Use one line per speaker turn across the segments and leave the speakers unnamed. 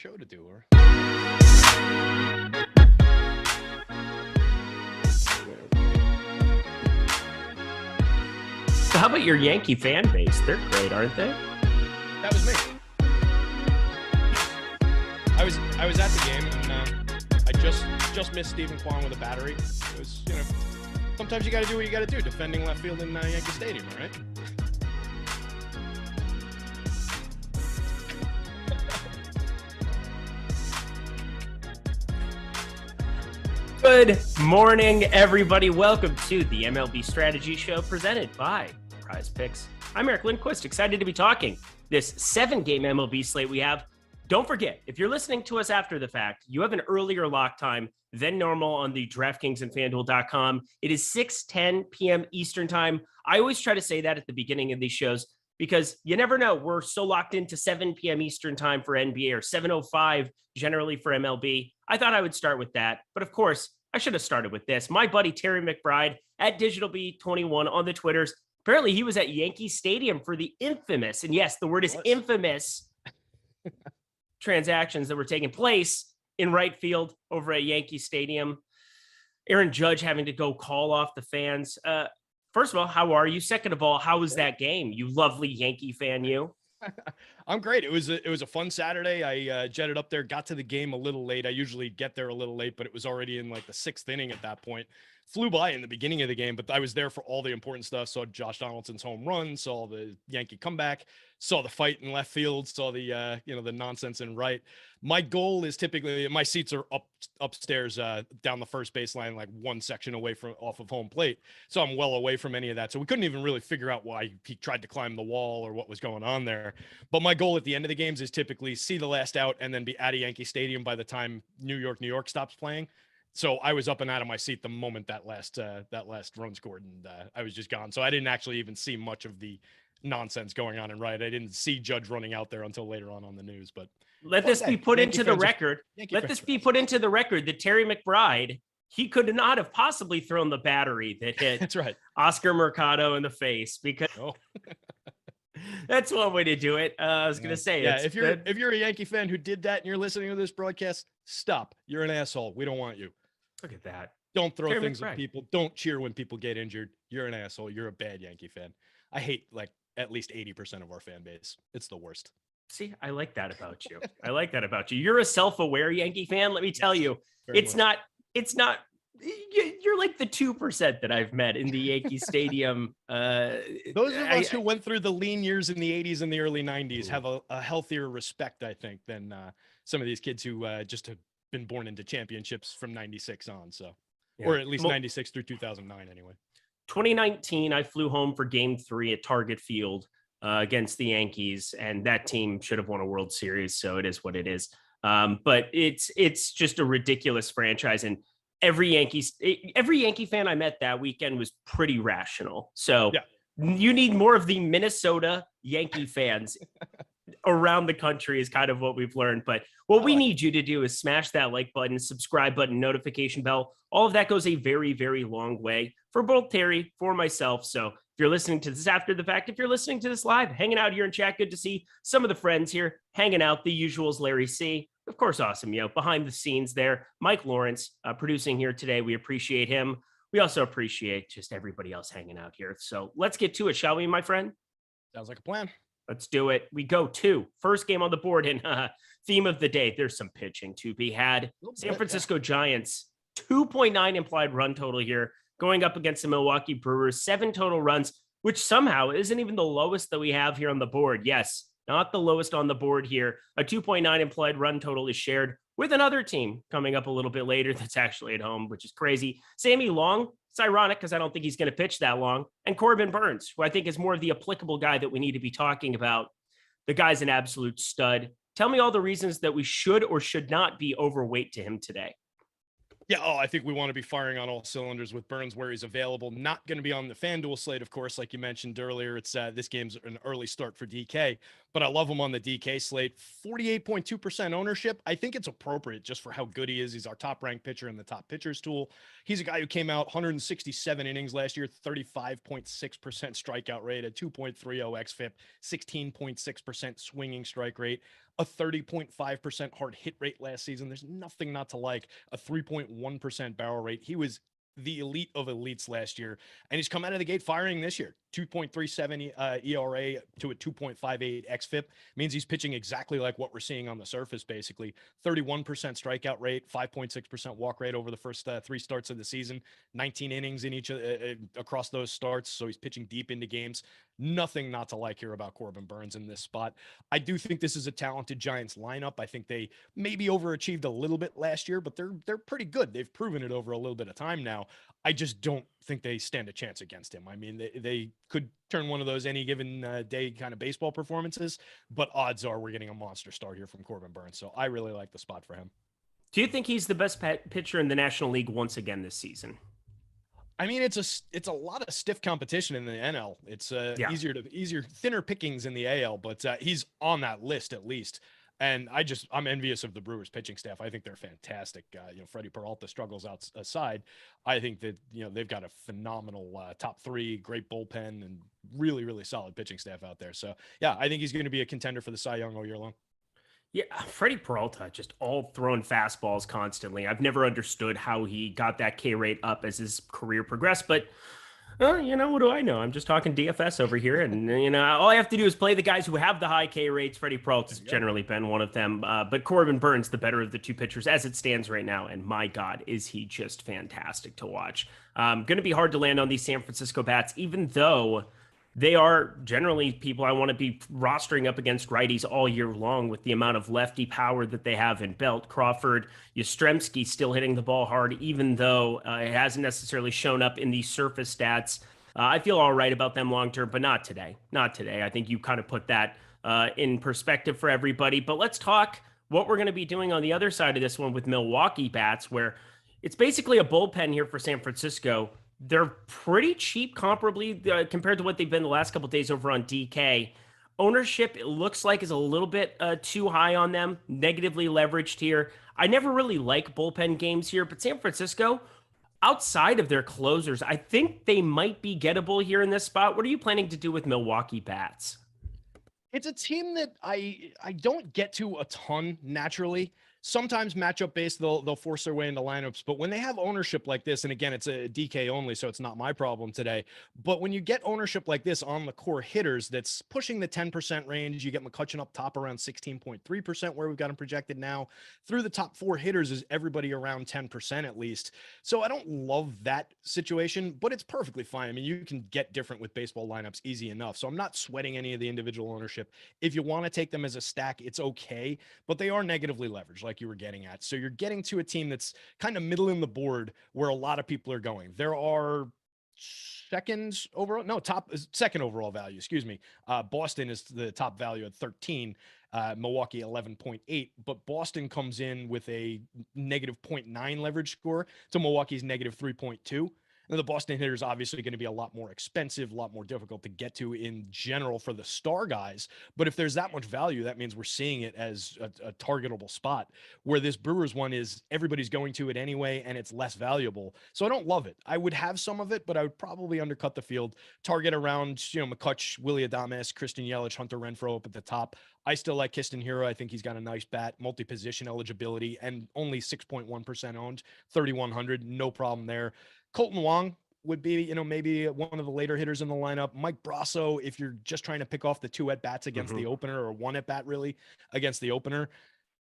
show to do. Or
So how about your Yankee fan base? They're great, aren't they?
that was me. I was at the game, and I just missed Stephen Kwan with a battery. It was, sometimes you got to do what you got to do, defending left field in Yankee Stadium, all right?
Good morning, everybody. Welcome to the MLB Strategy Show presented by Prize Picks. I'm Eric Lindquist, excited to be talking this 7-game MLB slate we have. Don't forget, if you're listening to us after the fact, you have an earlier lock time than normal on the DraftKings and FanDuel.com. It is 6:10 p.m. Eastern time. I always try to say that at the beginning of these shows because you never know. We're so locked into 7 p.m. Eastern time for NBA or 7:05 generally for MLB. I thought I would start with that, but of course, I should have started with this. My buddy Terry McBride at DigitalB21 on the Twitters. Apparently, he was at Yankee Stadium for the infamous, and yes, the word is infamous, transactions that were taking place in right field over at Yankee Stadium. Aaron Judge having to go call off the fans. First of all, how are you? Second of all, how was that game? You lovely Yankee fan, you.
I'm great. It was a fun Saturday. I jetted up there, got to the game a little late. I usually get there a little late, but it was already in like the 6th inning at that point. Flew by in the beginning of the game, but I was there for all the important stuff. Saw Josh Donaldson's home run, saw the Yankee comeback, saw the fight in left field, saw the the nonsense in right. My goal is typically, my seats are upstairs down the first baseline, like one section away from off of home plate. So I'm well away from any of that. So we couldn't even really figure out why he tried to climb the wall or what was going on there. But my goal at the end of the games is typically see the last out and then be at a Yankee Stadium by the time New York stops playing. So I was up and out of my seat the moment that last run scored, and I was just gone. So I didn't actually even see much of the nonsense going on in right. I didn't see Judge running out there until later on the news. But
let this be put into the record. Let this be put into the record that Terry McBride, he could not have possibly thrown the battery that hit
That's right.
Oscar Mercado in the face because that's one way to do it. I was going to say,
if you're a Yankee fan who did that and you're listening to this broadcast, stop. You're an asshole. We don't want you.
Look at that.
Don't throw things at people. Don't cheer when people get injured. You're an asshole. You're a bad Yankee fan. I hate like at least 80% of our fan base. It's the worst.
See, I like that about you. I like that about you. You're a self-aware Yankee fan. Let me tell you, it's not, you're like the 2% that I've met in the Yankee Stadium.
Those of us who went through the lean years in the 80s and the early 90s have a healthier respect, I think, than some of these kids who just have been born into championships from 96 on. So, or at least 96 through 2009 anyway. 2019,
I flew home for game 3 at Target Field against the Yankees, and that team should have won a World Series. So it is what it is. But it's just a ridiculous franchise. And every Yankee fan I met that weekend was pretty rational. So you need more of the Minnesota Yankee fans around the country is kind of what we've learned. But what we need you to do is smash that like button, subscribe button, notification bell. All of that goes a very, very long way for both Terry, for myself. So if you're listening to this after the fact, if you're listening to this live, hanging out here in chat, good to see some of the friends here hanging out. The usuals, Larry C, of course, Awesemo, behind the scenes there. Mike Lawrence producing here today. We appreciate him. We also appreciate just everybody else hanging out here. So let's get to it, shall we, my friend?
Sounds like a plan.
Let's do it. We go to first game on the board and theme of the day. There's some pitching to be had. San Francisco Giants, 2.9 implied run total here, going up against the Milwaukee Brewers, 7 total runs, which somehow isn't even the lowest that we have here on the board. Yes, not the lowest on the board here. A 2.9 implied run total is shared with another team coming up a little bit later that's actually at home, which is crazy. Sammy Long, it's ironic because I don't think he's going to pitch that long. And Corbin Burns, who I think is more of the applicable guy that we need to be talking about. The guy's an absolute stud. Tell me all the reasons that we should or should not be overweight to him today.
Yeah, I think we want to be firing on all cylinders with Burns where he's available. Not going to be on the FanDuel slate, of course, like you mentioned earlier. It's this game's an early start for DK, but I love him on the DK slate. 48.2% ownership. I think it's appropriate just for how good he is. He's our top-ranked pitcher in the top pitchers tool. He's a guy who came out 167 innings last year, 35.6% strikeout rate, a 2.30 xFIP, 16.6% swinging strike rate. a 30.5% hard hit rate last season. There's nothing not to like. A 3.1% barrel rate. He was the elite of elites last year, and he's come out of the gate firing this year. 2.37 ERA to a 2.58 xFIP means he's pitching exactly like what we're seeing on the surface, basically. 31% strikeout rate, 5.6% walk rate over the first 3 starts of the season, 19 innings in each across those starts. So he's pitching deep into games. Nothing not to like here about Corbin Burnes in this spot. I do think this is a talented Giants lineup. I think they maybe overachieved a little bit last year, but they're pretty good. They've proven it over a little bit of time now. I just don't think they stand a chance against him. I mean, they could turn one of those any given day kind of baseball performances, but odds are we're getting a monster start here from Corbin Burnes. So I really like the spot for him.
Do you think he's the best pitcher in the National League once again this season?
I mean, it's a lot of stiff competition in the NL. It's easier, thinner pickings in the AL, but he's on that list at least. And I'm envious of the Brewers pitching staff. I think they're fantastic. Freddie Peralta struggles aside. I think that, they've got a phenomenal top 3, great bullpen, and really, really solid pitching staff out there. So yeah, I think he's going to be a contender for the Cy Young all year long.
Yeah, Freddie Peralta, just all throwing fastballs constantly. I've never understood how he got that K rate up as his career progressed, but what do I know? I'm just talking DFS over here, and all I have to do is play the guys who have the high K rates. Freddie Peralta's generally been one of them, but Corbin Burnes, the better of the 2 pitchers as it stands right now, and my God, is he just fantastic to watch. Going to be hard to land on these San Francisco bats, even though they are generally people I want to be rostering up against righties all year long with the amount of lefty power that they have in Belt, Crawford, Yastrzemski still hitting the ball hard, even though it hasn't necessarily shown up in the surface stats. I feel all right about them long-term, but not today. Not today. I think you kind of put that in perspective for everybody. But let's talk what we're going to be doing on the other side of this one with Milwaukee bats, where it's basically a bullpen here for San Francisco. They're pretty cheap comparably compared to what they've been the last couple of days over on DK. Ownership, it looks like, is a little bit too high on them, negatively leveraged here. I never really like bullpen games here, but San Francisco, outside of their closers, I think they might be gettable here in this spot. What are you planning to do with Milwaukee bats?
It's a team that I don't get to a ton naturally. Sometimes matchup based, they'll force their way into lineups, but when they have ownership like this, and again, it's a DK only, so it's not my problem today. But when you get ownership like this on the core hitters, that's pushing the 10% range, you get McCutchen up top around 16.3%, where we've got him projected now. Through the top 4 hitters is everybody around 10% at least. So I don't love that situation, but it's perfectly fine. I mean, you can get different with baseball lineups easy enough. So I'm not sweating any of the individual ownership. If you want to take them as a stack, it's okay, but they are negatively leveraged, like you were getting at. So you're getting to a team that's kind of middle in the board where a lot of people are going. There are second overall value, excuse me. Boston is the top value at 13, Milwaukee 11.8, but Boston comes in with a negative 0.9 leverage score to Milwaukee's negative 3.2. And the Boston hitter is obviously going to be a lot more expensive, a lot more difficult to get to in general for the star guys. But if there's that much value, that means we're seeing it as a targetable spot, where this Brewers one is everybody's going to it anyway, and it's less valuable. So I don't love it. I would have some of it, but I would probably undercut the field, target around, McCutch, Willy Adames, Christian Yelich, Hunter Renfroe up at the top. I still like Kiston Hero. I think he's got a nice bat, multi-position eligibility, and only 6.1% owned, 3,100, no problem there. Colton Wong would be, maybe one of the later hitters in the lineup. Mike Brasso, if you're just trying to pick off the 2 at-bats against the opener, or 1 at-bat really against the opener,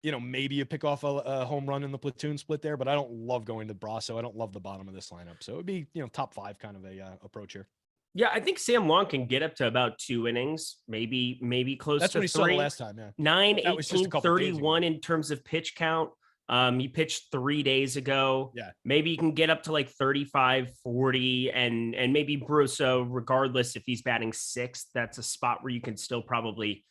maybe you pick off a home run in the platoon split there, but I don't love going to Brasso. I don't love the bottom of this lineup. So it would be, top 5 kind of a approach here.
Yeah, I think Sam Long can get up to about 2 innings, maybe close
That's
to 3.
That's what he saw the last time, yeah.
9, 18, 31 in terms of pitch count. He pitched 3 days ago.
Yeah.
Maybe you can get up to like 35, 40, and maybe Brasso, regardless if he's batting 6th, that's a spot where you can still probably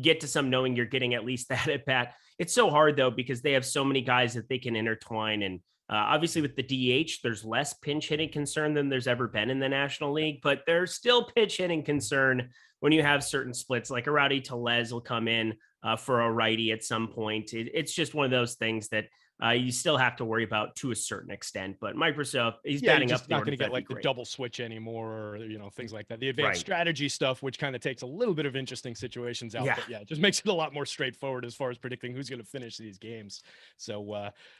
get to some, knowing you're getting at least that at bat. It's so hard though, because they have so many guys that they can intertwine. And obviously with the DH, there's less pinch hitting concern than there's ever been in the National League, but there's still pitch hitting concern when you have certain splits, like a Rowdy Tellez will come in for a righty at some point. It's just one of those things that You still have to worry about to a certain extent, but Microsoft, he's
Yeah, you're
batting up
just
the
not
order.
going to get
That'd be
like the
great.
double switch anymore, or things like that. The advanced
Right.
strategy stuff, which kind of takes a little bit of interesting situations out,
Yeah.
but yeah, it just makes it a lot more straightforward as far as predicting who's going to finish these games. So,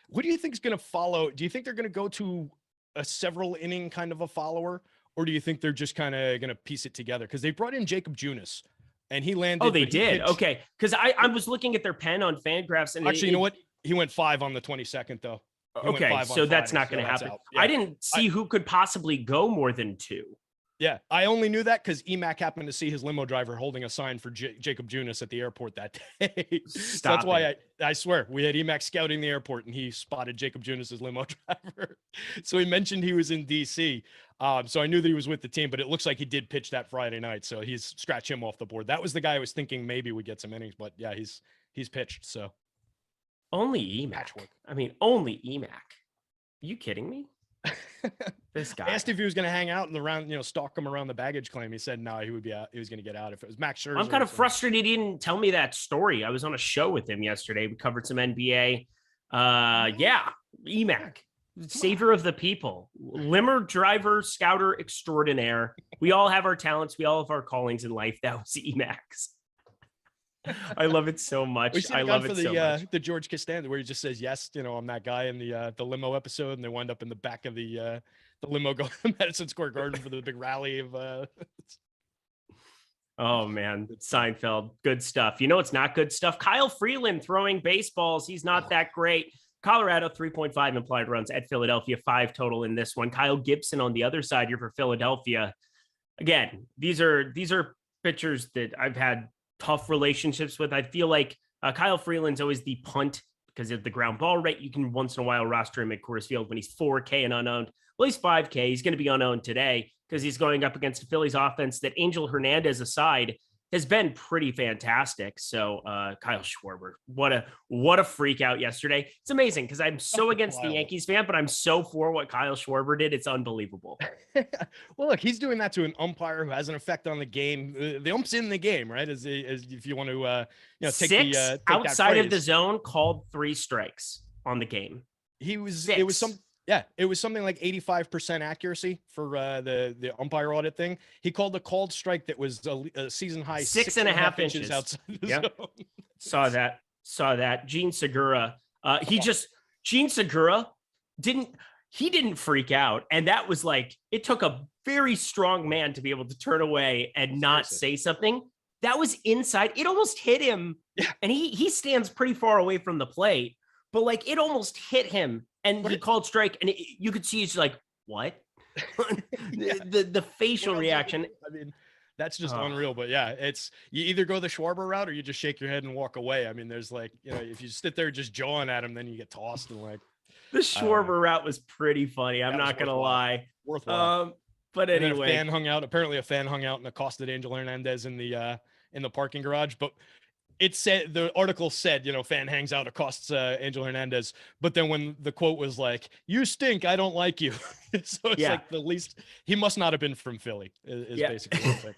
what do you think is going to follow? Do you think they're going to go to a several inning kind of a follower, or do you think they're just kind of going to piece it together? Because they brought in Jacob Junis, and he landed.
Oh, they
but he
did.
pitched,
Okay, because I was looking at their pen on Fangraphs, and
actually, you know what? He went 5 on the 22nd though. He went
okay,
5 on
so that's
Friday,
not
so
going to
that's
happen.
out.
I
Yeah.
didn't see who could possibly go more than 2.
Yeah, I only knew that because EMAC happened to see his limo driver holding a sign for Jacob Junis at the airport that day. So that's why I swear we had EMAC scouting the airport and he spotted Jacob Junis's limo driver. So he mentioned he was in DC. So I knew that he was with the team, but it looks like he did pitch that Friday night. So he's scratched him off the board. That was the guy I was thinking maybe we get some innings, but yeah, he's pitched. So
only EMAC. I mean, only EMAC. Are you kidding me? This guy.
I asked if he was going to hang out in the round, stalk him around the baggage claim. He said no, he would be out. He was going to get out if it was Max Scherzer.
I'm kind of frustrated he didn't tell me that story. I was on a show with him yesterday. We covered some NBA. Yeah, EMAC, savior of the people, limmer driver, scouter extraordinaire. We all have our talents. We all have our callings in life. That was EMAC's. I love it so much. I love it so much.
The George Costanza, where he just says yes, I'm that guy in the limo episode, and they wind up in the back of the limo going to Madison Square Garden for the big rally of.
Oh man, Seinfeld, good stuff. It's not good stuff. Kyle Freeland throwing baseballs. He's not that great. Colorado 3.5 implied runs at Philadelphia, 5 total in this one. Kyle Gibson on the other side here for Philadelphia. Again, these are pitchers that I've had tough relationships with. I feel like Kyle Freeland's always the punt because of the ground ball rate. You can once in a while roster him at Coors Field when he's 4K and unowned. Well, he's 5K. He's going to be unowned today because he's going up against the Phillies offense that Angel Hernandez aside has been pretty fantastic. So Kyle Schwarber, what a freak out yesterday. It's amazing because I'm so against the Yankees fan, but I'm so for what Kyle Schwarber did. It's unbelievable.
Well, look, he's doing that to an umpire who has an effect on the game. The ump's in the game, right? As if you want to, take
6
take
outside of the zone called 3 strikes on the game.
It was
6.
something like 85% accuracy for the umpire audit thing. He called a called strike that was a season high
6.5 inches
outside the
zone. Saw that. Gene Segura. Gene Segura didn't freak out. And that was like, it took a very strong man to be able to turn away and not say something. That was inside. It almost hit him.
Yeah.
And he stands pretty far away from the plate, but like it almost hit him. And he called strike, and you could see he's like, what? the facial reaction.
I mean, that's just unreal. But yeah, it's you either go the Schwarber route or you just shake your head and walk away. I mean, there's like, if you sit there just jawing at him, then you get tossed and like.
The Schwarber route was pretty funny. I'm not going to lie.
Worthwhile.
But anyway.
Apparently a fan hung out and accosted Angel Hernandez in the parking garage. But it said, the article said, fan hangs out, accosts Angel Hernandez. But then when the quote was like, "You stink, I don't like you." So it's like the least, he must not have been from Philly is basically what I'm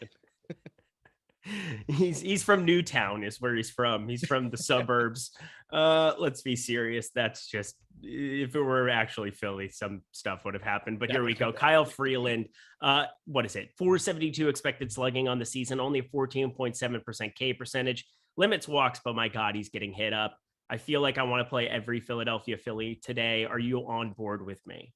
thinking.
He's from Newtown is where he's from. He's from the suburbs. Let's be serious. That's just, if it were actually Philly, some stuff would have happened. But here we go. Kyle Freeland, what is it? 472 expected slugging on the season, only a 14.7% K percentage. Limits walks, but my God, he's getting hit up. I feel like I want to play every Philadelphia Philly today. Are you on board with me?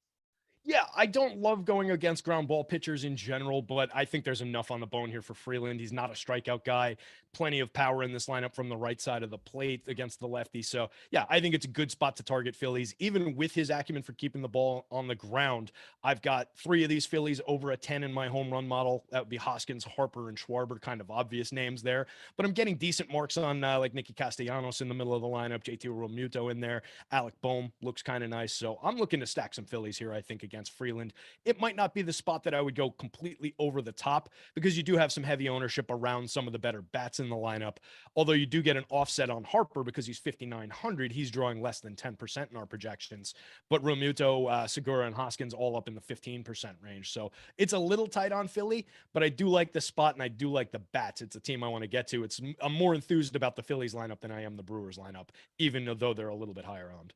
Yeah, I don't love going against ground ball pitchers in general, but I think there's enough on the bone here for Freeland. He's not a strikeout guy. Plenty of power in this lineup from the right side of the plate against the lefty. So, yeah, I think it's a good spot to target Phillies. Even with his acumen for keeping the ball on the ground, I've got 3 of these Phillies over a 10 in my home run model. That would be Hoskins, Harper, and Schwarber, kind of obvious names there. But I'm getting decent marks on like Nicky Castellanos in the middle of the lineup, JT Realmuto in there. Alec Boehm looks kind of nice. So I'm looking to stack some Phillies here, I think, against Freeland. It might not be the spot that I would go completely over the top because you do have some heavy ownership around some of the better bats in the lineup. Although you do get an offset on Harper because he's 5,900. He's drawing less than 10% in our projections. But Realmuto, Segura, and Hoskins all up in the 15% range. So it's a little tight on Philly, but I do like the spot and I do like the bats. It's a team I want to get to. I'm more enthused about the Phillies lineup than I am the Brewers lineup, even though they're a little bit higher owned.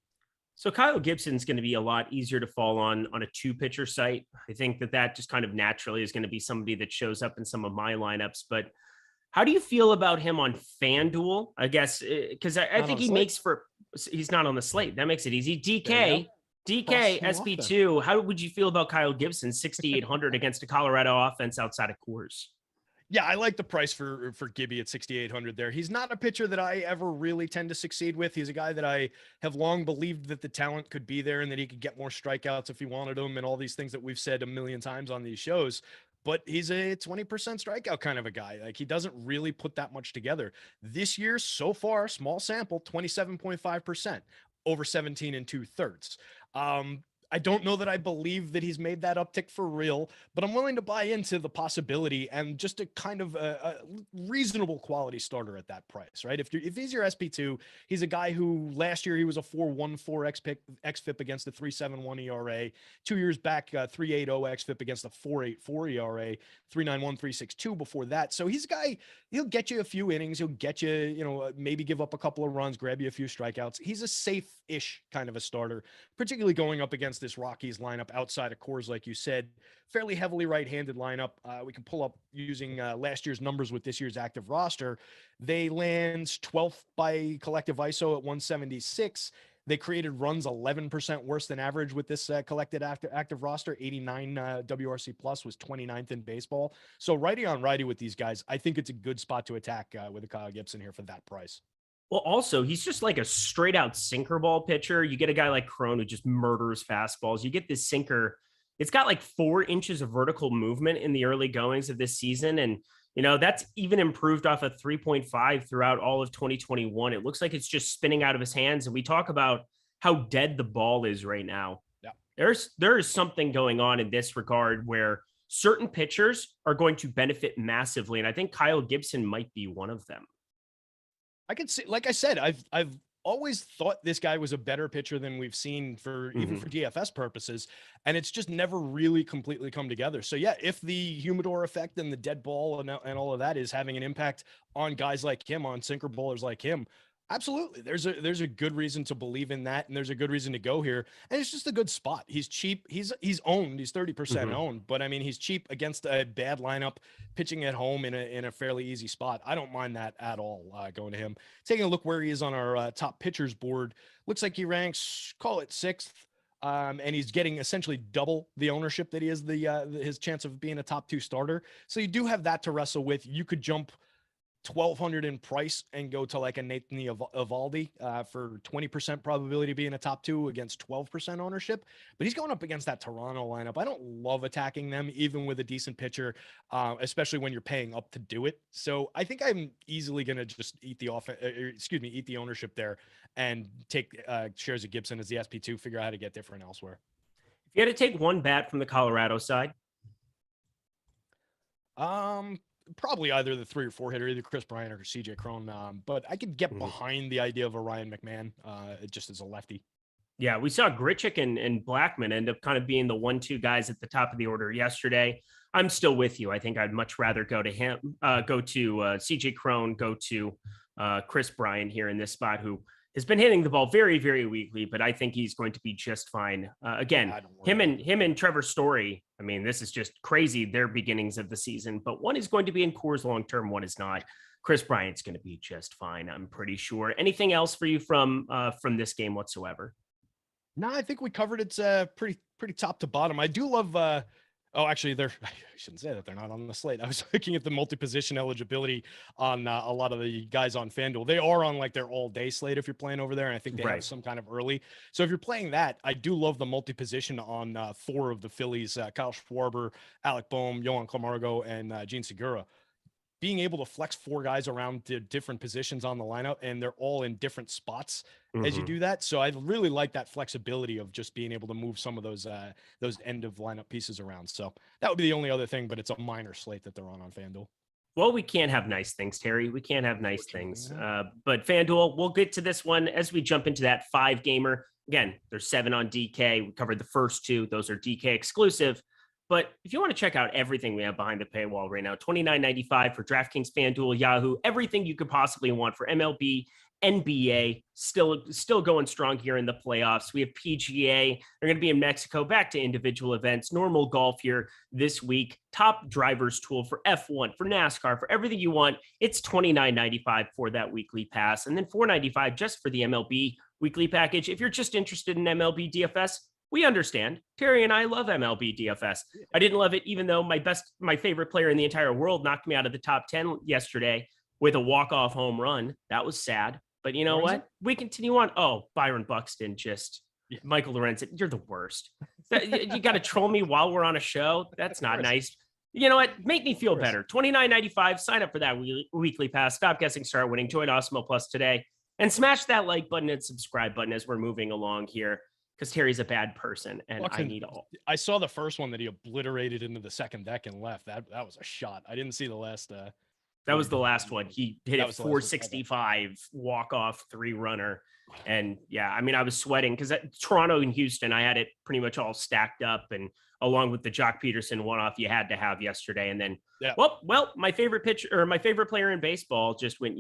So Kyle Gibson's going to be a lot easier to fall on a two pitcher site. I think that just kind of naturally is going to be somebody that shows up in some of my lineups. But how do you feel about him on FanDuel? I guess because I
Not
think
on the
he
slate.
makes for he's not on the slate. That makes it easy.
There you go.
DK
Cross him off then.
SP2. How would you feel about Kyle Gibson 6,800 against a Colorado offense outside of Coors?
Yeah, I like the price for Gibby at 6,800 there. He's not a pitcher that I ever really tend to succeed with. He's a guy that I have long believed that the talent could be there and that he could get more strikeouts if he wanted them and all these things that we've said a million times on these shows. But he's a 20% strikeout kind of a guy. Like, he doesn't really put that much together. This year, so far, small sample, 27.5%, over 17 and 2/3. I don't know that I believe that he's made that uptick for real, but I'm willing to buy into the possibility and just a kind of a reasonable quality starter at that price, right? If he's your SP2, he's a guy who last year he was a 4.14 xFIP against a 3.71 ERA. 2 years back, 3.80 xFIP against a 4.84 ERA, 3.91, 3.62 before that. So he's a guy, he'll get you a few innings. He'll get you, maybe give up a couple of runs, grab you a few strikeouts. He's a safe-ish kind of a starter, particularly going up against this Rockies lineup outside of Coors, like you said, fairly heavily right-handed lineup. We can pull up using last year's numbers with this year's active roster. They land 12th by collective ISO at 176. They created runs 11% worse than average with this collected active roster. 89 WRC plus was 29th in baseball. So righty on righty with these guys. I think it's a good spot to attack with a Kyle Gibson here for that price.
Well, also, he's just like a straight out sinker ball pitcher. You get a guy like Crone who just murders fastballs. You get this sinker. It's got like 4 inches of vertical movement in the early goings of this season. And, that's even improved off of 3.5 throughout all of 2021. It looks like it's just spinning out of his hands. And we talk about how dead the ball is right now.
Yeah.
There is something going on in this regard where certain pitchers are going to benefit massively. And I think Kyle Gibson might be one of them.
I could see, like I said, I've always thought this guy was a better pitcher than we've seen for even for DFS purposes, and it's just never really completely come together. So yeah, if the humidor effect and the dead ball and all of that is having an impact on guys like him, on sinker bowlers like him, absolutely. There's a good reason to believe in that, and there's a good reason to go here. And it's just a good spot. He's cheap. He's owned. He's 30% owned, but I mean, he's cheap against a bad lineup, pitching at home in a fairly easy spot. I don't mind that at all. Going to him, taking a look where he is on our top pitchers board. Looks like he ranks, call it 6th. And he's getting essentially double the ownership that he is his chance of being a top 2 starter. So you do have that to wrestle with. You could jump 1,200 in price and go to like a Nathan Eovaldi for 20% probability of being a top 2 against 12% ownership. But he's going up against that Toronto lineup. I don't love attacking them, even with a decent pitcher, especially when you're paying up to do it. So I think I'm easily going to just eat the ownership there and take shares of Gibson as the SP2, figure out how to get different elsewhere.
If you had to take one bat from the Colorado side,
probably either the 3 or 4 hitter, either Chris Bryant or CJ Cron. But I could get behind the idea of a Ryan McMahon just as a lefty.
Yeah, we saw Grichuk and Blackman end up kind of being the 1-2 guys at the top of the order yesterday. I'm still with you. I think I'd much rather go to him, go to CJ Cron, go to Chris Bryant here in this spot, who has been hitting the ball very, very weakly, but I think he's going to be just fine. Again, him and Trevor Story, I mean, this is just crazy, their beginnings of the season, but one is going to be in Coors long-term, one is not. Chris Bryant's going to be just fine, I'm pretty sure. Anything else for you from this game whatsoever?
No, I think we covered it pretty top to bottom. I do love actually, I shouldn't say that they're not on the slate. I was looking at the multi-position eligibility on a lot of the guys on FanDuel. They are on like their all-day slate if you're playing over there, and I think they have some kind of early. So if you're playing that, I do love the multi-position on 4 of the Phillies: Kyle Schwarber, Alec Boehm, Yohan Camargo, and Gene Segura. Being able to flex 4 guys around to different positions on the lineup, and they're all in different spots as you do that. So I really like that flexibility of just being able to move some of those end of lineup pieces around. So that would be the only other thing, but it's a minor slate that they're on FanDuel.
Well, we can't have nice things, Terry. We can't have nice things. But FanDuel, we'll get to this one as we jump into that 5-gamer. Again, there's 7 on DK. We covered the first 2. Those are DK exclusive. But if you want to check out everything we have behind the paywall right now, $29.95 for DraftKings, FanDuel, Yahoo, everything you could possibly want for MLB NBA still going strong here in the playoffs. We have PGA. They're going to be in Mexico, back to individual events, normal golf here this week. Top drivers tool for F1, for NASCAR, for everything you want. It's $29.95 for that weekly pass, and then $4.95 just for the MLB weekly package. If you're just interested in MLB DFS, we understand. Terry and I love MLB DFS. I didn't love it, even though my favorite player in the entire world knocked me out of the top 10 yesterday with a walk-off home run. That was sad. But you know what? We continue on. Oh, Byron Buxton, Michael Lorenzen, you're the worst. You got to troll me while we're on a show. That's not nice. You know what? Make me feel better. $29.95. Sign up for that weekly pass. Stop guessing, start winning. Join Awesemo Plus today. And smash that like button and subscribe button as we're moving along here, because Terry's a bad person and I need all.
I saw the first one that he obliterated into the second deck and left. That was a shot. I didn't see the last.
That was the last one. He hit a 465 walk-off 3-runner. And yeah, I mean, I was sweating because Toronto and Houston, I had it pretty much all stacked up, and along with the Jock Peterson one-off you had to have yesterday. And then, well, my favorite pitcher or my favorite player in baseball just went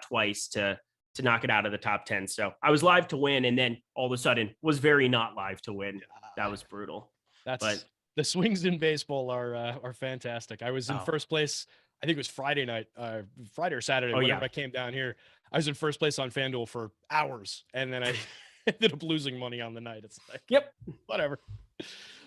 twice to knock it out of the top 10. So I was live to win, and then all of a sudden was very not live to win. That was brutal. But
the swings in baseball are fantastic. I was in first place. I think it was Friday night, Friday or Saturday. Whenever I came down here, I was in first place on FanDuel for hours, and then I ended up losing money on the night. It's like, whatever.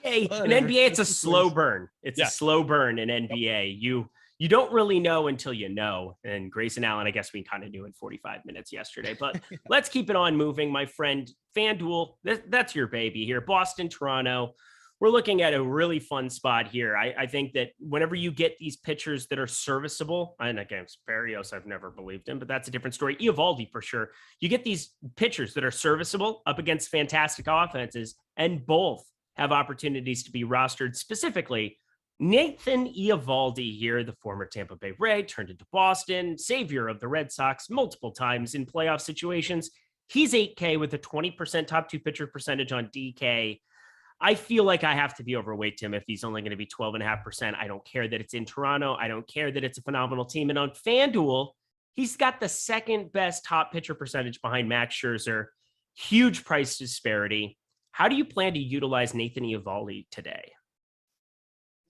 Hey, in NBA, it's a slow burn. It's a slow burn in NBA. You don't really know until you know. And Grayson Allen, I guess we kind of knew in 45 minutes yesterday. But let's keep it on moving, my friend. FanDuel, that's your baby here. Boston, Toronto. We're looking at a really fun spot here. I think that whenever you get these pitchers that are serviceable, and against Barrios, I've never believed him, but that's a different story. Eovaldi for sure. You get these pitchers that are serviceable up against fantastic offenses, and both have opportunities to be rostered. Specifically, Nathan Eovaldi here, the former Tampa Bay Ray, turned into Boston, savior of the Red Sox multiple times in playoff situations. He's 8K with a 20% top 2 pitcher percentage on DK. I feel like I have to be overweight him if he's only going to be 12.5%. I don't care that it's in Toronto. I don't care that it's a phenomenal team. And on FanDuel, he's got the second best top pitcher percentage behind Max Scherzer. Huge price disparity. How do you plan to utilize Nathan Eovaldi today?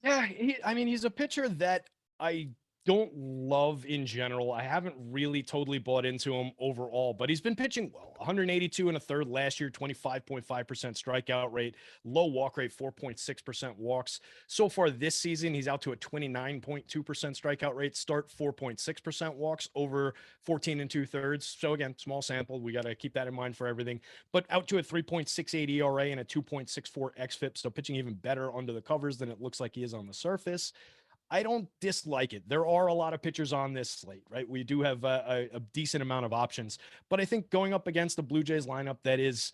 Yeah, he's a pitcher that I don't love in general. I haven't really totally bought into him overall, but he's been pitching well. 182 and a third last year, 25.5% strikeout rate, low walk rate, 4.6% walks. So far this season, he's out to a 29.2% strikeout rate, start 4.6% walks over 14 and 2/3. So again, small sample. We got to keep that in mind for everything, but out to a 3.68 ERA and a 2.64 xFIP. So pitching even better under the covers than it looks like he is on the surface. I don't dislike it. There are a lot of pitchers on this slate, right? We do have a decent amount of options, but I think going up against the Blue Jays lineup that is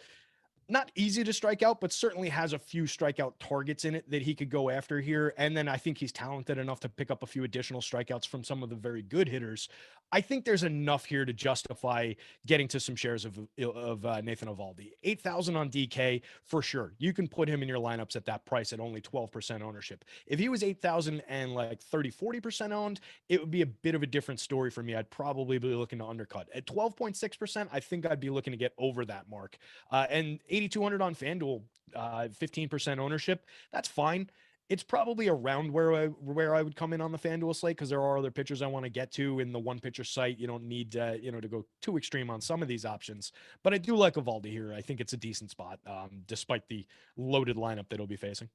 not easy to strike out, but certainly has a few strikeout targets in it that he could go after here. And then I think he's talented enough to pick up a few additional strikeouts from some of the very good hitters. I think there's enough here to justify getting to some shares of Nathan Eovaldi. 8,000 on DK for sure. You can put him in your lineups at that price at only 12% ownership. If he was 8,000 and like 30-40% owned, it would be a bit of a different story for me. I'd probably be looking to undercut. At 12.6%, I think I'd be looking to get over that mark. And 8,200 on FanDuel, 15% ownership. That's fine. It's probably around where I would come in on the FanDuel slate, because there are other pitchers I want to get to in the one pitcher site. You don't need to go too extreme on some of these options, but I do like Eovaldi here. I think it's a decent spot, despite the loaded lineup that he'll be facing.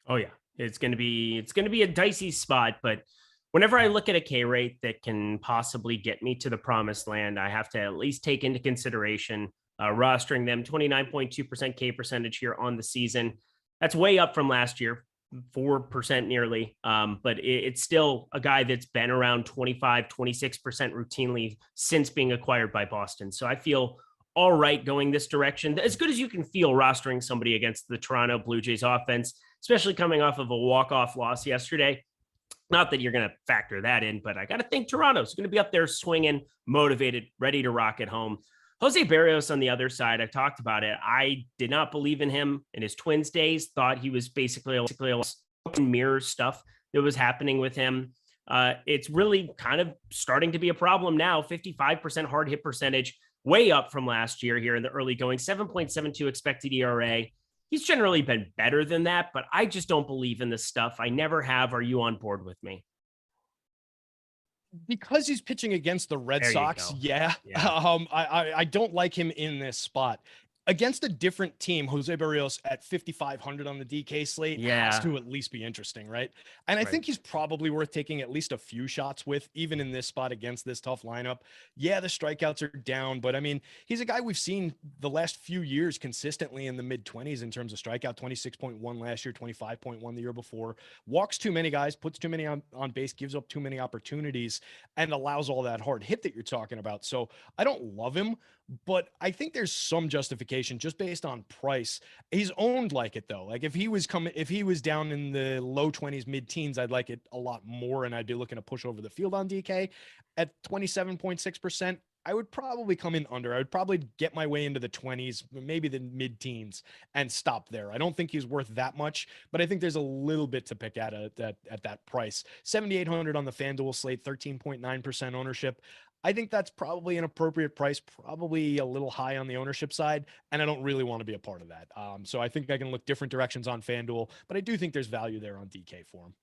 Oh yeah, it's going to be a dicey spot, but whenever I look at a K rate that can possibly get me to the promised land, I have to at least take into consideration rostering them. 29.2% K percentage here on the season. That's way up from last year, 4% nearly. But it's still a guy that's been around 25, 26% routinely since being acquired by Boston. So I feel all right going this direction. As good as you can feel rostering somebody against the Toronto Blue Jays offense, especially coming off of a walk-off loss yesterday. Not that you're going to factor that in, but I got to think Toronto's going to be up there swinging, motivated, ready to rock it home. Jose Barrios on the other side, I talked about it. I did not believe in him in his Twins days, thought he was basically a mirror stuff that was happening with him. It's really kind of starting to be a problem now. 55% hard hit percentage way up from last year here in the early going, 7.72 expected ERA. He's generally been better than that, but I just don't believe in this stuff. I never have. Are you on board with me?
Because he's pitching against the Red
There you
Sox,
go.
yeah.
Yeah.
I don't like him in this spot. Against a different team, Jose Barrios at 5,500 on the DK slate has
Yeah.
to at least be interesting, right? And I
Right.
think he's probably worth taking at least a few shots with, even in this spot against this tough lineup. Yeah, the strikeouts are down, but I mean, he's a guy we've seen the last few years consistently in the mid 20s in terms of strikeout, 26.1 last year, 25.1 the year before. Walks too many guys, puts too many on base, gives up too many opportunities, and allows all that hard hit that you're talking about. So I don't love him, but I think there's some justification just based on price. He's owned like it though. Like if he was down in the low 20s, mid teens, I'd like it a lot more. And I'd be looking to push over the field on DK at 27.6%. I would probably come in under. I would probably get my way into the 20s, maybe the mid teens, and stop there. I don't think he's worth that much, but I think there's a little bit to pick at that price. 7,800 on the FanDuel slate, 13.9% ownership. I think that's probably an appropriate price, probably a little high on the ownership side, and I don't really want to be a part of that. So I think I can look different directions on FanDuel, but I do think there's value there on DK for him.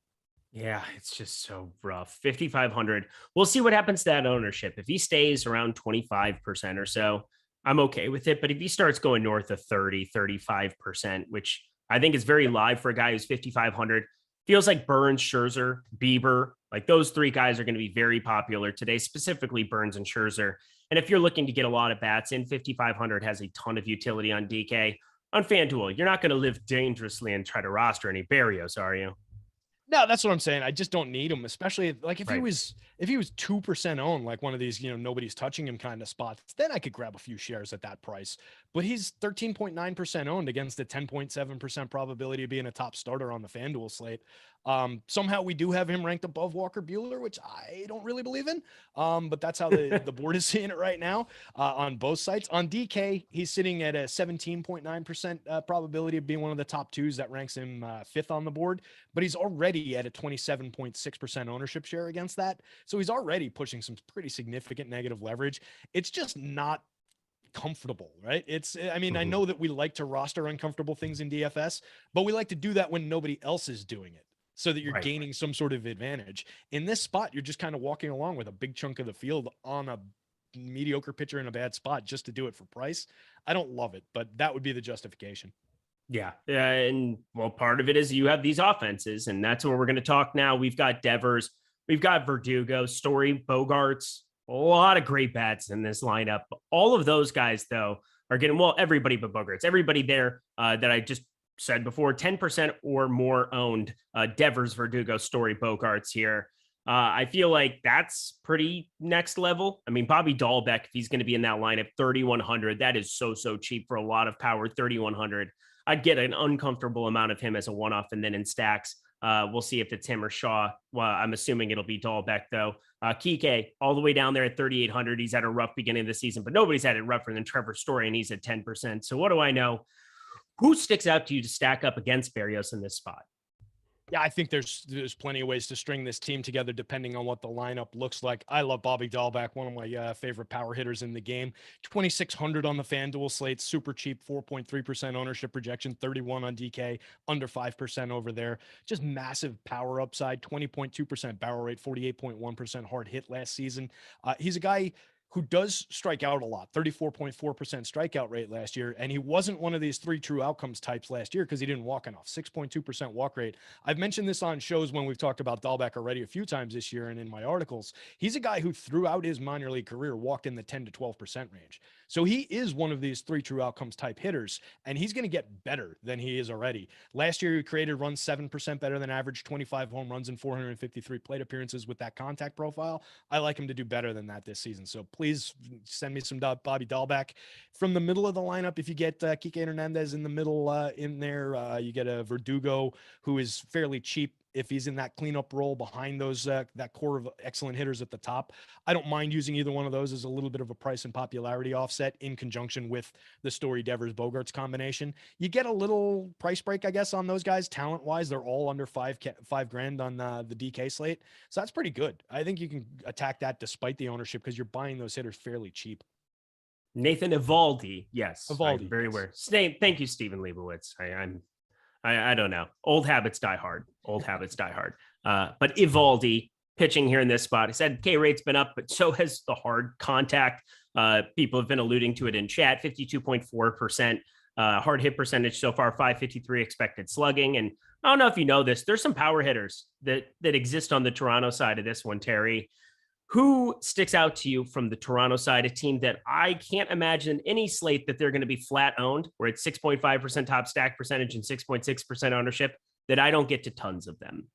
Yeah, it's just so rough. 5,500. We'll see what happens to that ownership. If he stays around 25% or so, I'm okay with it. But if he starts going north of 30, 35%, which I think is very live for a guy who's 5,500, feels like Burns, Scherzer, Bieber, like those three guys are going to be very popular today, specifically Burns and Scherzer. And if you're looking to get a lot of bats in, 5,500 has a ton of utility on DK. On FanDuel, you're not going to live dangerously and try to roster any Barrios, are you?
No, that's what I'm saying. I just don't need him, especially like
Right.
if he was 2% owned, like one of these, nobody's touching him kind of spots, then I could grab a few shares at that price. But he's 13.9% owned against a 10.7% probability of being a top starter on the FanDuel slate. Somehow we do have him ranked above Walker Buehler, which I don't really believe in. But that's how the board is seeing it right now on both sites. On DK, he's sitting at a 17.9% probability of being one of the top twos. That ranks him fifth on the board, but he's already at a 27.6% ownership share against that. So he's already pushing some pretty significant negative leverage. It's just not comfortable, right? I mean, I know that we like to roster uncomfortable things in DFS, but we like to do that when nobody else is doing it, so that you're
Right.
gaining some sort of advantage. In this spot, you're just kind of walking along with a big chunk of the field on a mediocre pitcher in a bad spot just to do it for price. I don't love it, but that would be the justification.
Yeah. And well, part of it is you have these offenses, and that's where we're going to talk now. We've got Devers, we've got Verdugo, Story, Bogarts, a lot of great bats in this lineup. All of those guys, though, are getting, well, everybody but Bogarts, everybody there that I just said before, 10% or more owned Devers, Verdugo, Story, Bogarts here. I feel like that's pretty next level. I mean, Bobby Dahlbeck, if he's going to be in that lineup, 3,100, that is so cheap for a lot of power, 3,100. I'd get an uncomfortable amount of him as a one-off, and then in stacks, we'll see if it's him or Shaw. Well, I'm assuming it'll be Dahlbeck, though. Kike, all the way down there at 3,800. He's had a rough beginning of the season, but nobody's had it rougher than Trevor Story, and he's at 10%. So what do I know? Who sticks out to you to stack up against Barrios in this spot?
Yeah, I think there's plenty of ways to string this team together depending on what the lineup looks like. I love Bobby Dahlbeck, one of my favorite power hitters in the game. 2,600 on the FanDuel slate, super cheap, 4.3% ownership projection, 31 on DK, under 5% over there. Just massive power upside, 20.2% barrel rate, 48.1% hard hit last season. He's a guy who does strike out a lot, 34.4% strikeout rate last year. And he wasn't one of these three true outcomes types last year because he didn't walk enough, 6.2% walk rate. I've mentioned this on shows when we've talked about Dahlbeck already a few times this year and in my articles. He's a guy who throughout his minor league career walked in the 10 to 12% range. So he is one of these three true outcomes type hitters, and he's going to get better than he is already. Last year, he created runs 7% better than average, 25 home runs and 453 plate appearances with that contact profile. I like him to do better than that this season. So please send me some Bobby Dahlbeck. From the middle of the lineup, if you get Kike Hernandez in the middle in there, you get a Verdugo who is fairly cheap if he's in that cleanup role behind those that core of excellent hitters at the top. I don't mind using either one of those as a little bit of a price and popularity offset in conjunction with the Story Devers Bogarts combination. You get a little price break, I guess, on those guys talent wise. They're all under five grand on the DK slate, so that's pretty good. I think you can attack that despite the ownership because you're buying those hitters fairly cheap.
Nathan Evaldi. Yes, I'm
Evaldi,
very
yes.
aware. Thank you, Stephen Leibowitz. I don't know. Old habits die hard. Old habits die hard. But Evaldi pitching here in this spot. I said K rate's been up, but so has the hard contact. People have been alluding to it in chat. 52.4% hard hit percentage so far. 553 expected slugging. And I don't know if you know this. There's some power hitters that exist on the Toronto side of this one, Terry. Who sticks out to you from the Toronto side, a team that I can't imagine any slate that they're going to be flat owned, where it's 6.5% top stack percentage and 6.6% ownership, that I don't get to tons of them?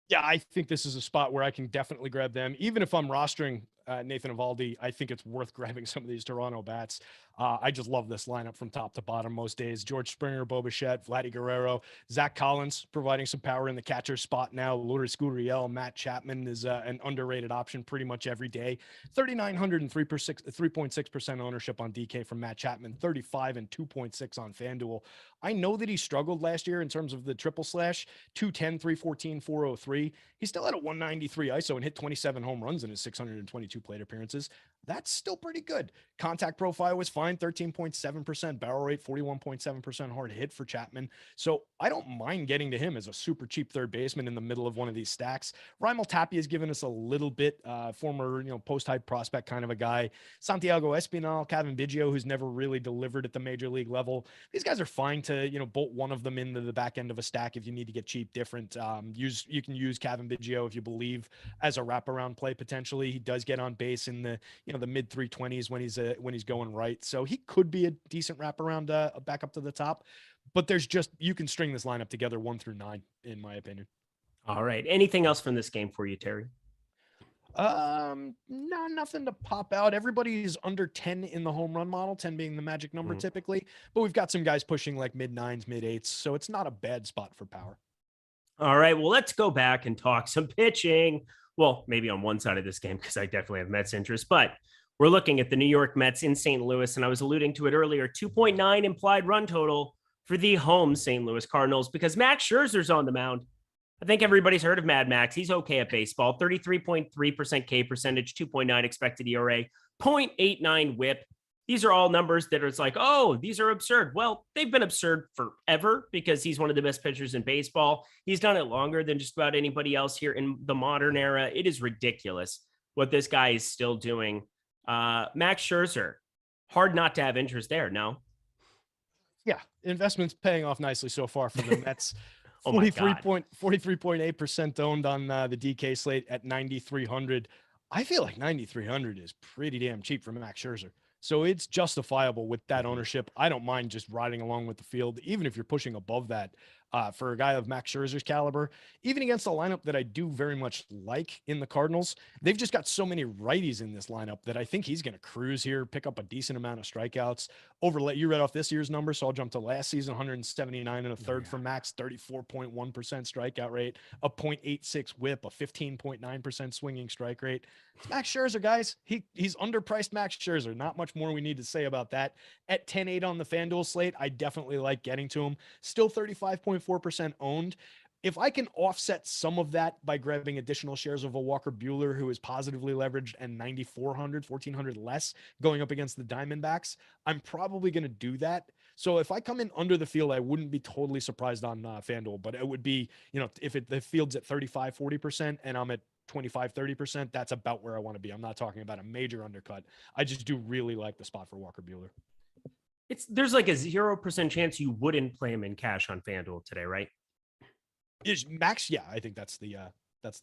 Yeah, I think this is a spot where I can definitely grab them. Even if I'm rostering Nathan Evaldi, I think it's worth grabbing some of these Toronto bats. I just love this lineup from top to bottom most days. George Springer, Bo Bichette, Vladdy Guerrero, Zach Collins providing some power in the catcher spot now. Lourdes Gurriel, Matt Chapman is an underrated option pretty much every day. 3,900 and 3.6% ownership on DK from Matt Chapman, 35 and 2.6 on FanDuel. I know that he struggled last year in terms of the triple slash, 210, 314, 403. He still had a 193 ISO and hit 27 home runs in his 622 plate appearances. That's still pretty good. Contact profile was fine, 13.7%, barrel rate, 41.7% hard hit for Chapman. So I don't mind getting to him as a super cheap third baseman in the middle of one of these stacks. Raimel Tapia has given us a little bit, former, post-hype prospect kind of a guy. Santiago Espinal, Kevin Biggio, who's never really delivered at the major league level. These guys are fine to, bolt one of them into the back end of a stack if you need to get cheap different. You can use Kevin Biggio if you believe as a wraparound play potentially. He does get on base in the the mid 320s when he's going right, so he could be a decent wraparound back up to the top. But you can string this lineup together 1 through 9 in my opinion.
All right. Anything else from this game for you, Terry?
No, nothing to pop out. Everybody's under 10 in the home run model, 10 being the magic number typically, but we've got some guys pushing like mid 9s, mid 8s, so it's not a bad spot for power.
All right, well, let's go back and talk some pitching. Well, maybe on one side of this game, because I definitely have Mets interest, but we're looking at the New York Mets in St. Louis, and I was alluding to it earlier, 2.9 implied run total for the home St. Louis Cardinals, because Max Scherzer's on the mound. I think everybody's heard of Mad Max. He's okay at baseball, 33.3% K percentage, 2.9 expected ERA, 0.89 whip. These are all numbers that are like, oh, these are absurd. Well, they've been absurd forever because he's one of the best pitchers in baseball. He's done it longer than just about anybody else here in the modern era. It is ridiculous what this guy is still doing. Max Scherzer, hard not to have interest there, no?
Yeah, investment's paying off nicely so far for the Mets.
Oh
43.8% owned on the DK slate at 9,300. I feel like 9,300 is pretty damn cheap for Max Scherzer. So it's justifiable with that ownership. I don't mind just riding along with the field, even if you're pushing above that for a guy of Max Scherzer's caliber, even against a lineup that I do very much like in the Cardinals. They've just got so many righties in this lineup that I think he's going to cruise here, pick up a decent amount of strikeouts. You read off this year's number, so I'll jump to last season, 179 and a third for Max, 34.1% strikeout rate, a 0.86 whip, a 15.9% swinging strike rate. It's Max Scherzer, guys. He's underpriced Max Scherzer. Not much more we need to say about that. At 10-8 on the FanDuel slate, I definitely like getting to him. Still 35.4% owned. If I can offset some of that by grabbing additional shares of a Walker Buehler, who is positively leveraged and 9,400, 1,400 less going up against the Diamondbacks, I'm probably going to do that. So if I come in under the field, I wouldn't be totally surprised on FanDuel, but it would be, if the field's at 35, 40% and I'm at 25, 30%, that's about where I want to be. I'm not talking about a major undercut. I just do really like the spot for Walker Buehler.
There's like a 0% chance you wouldn't play him in cash on FanDuel today, right?
Is Max? Yeah, I think that's the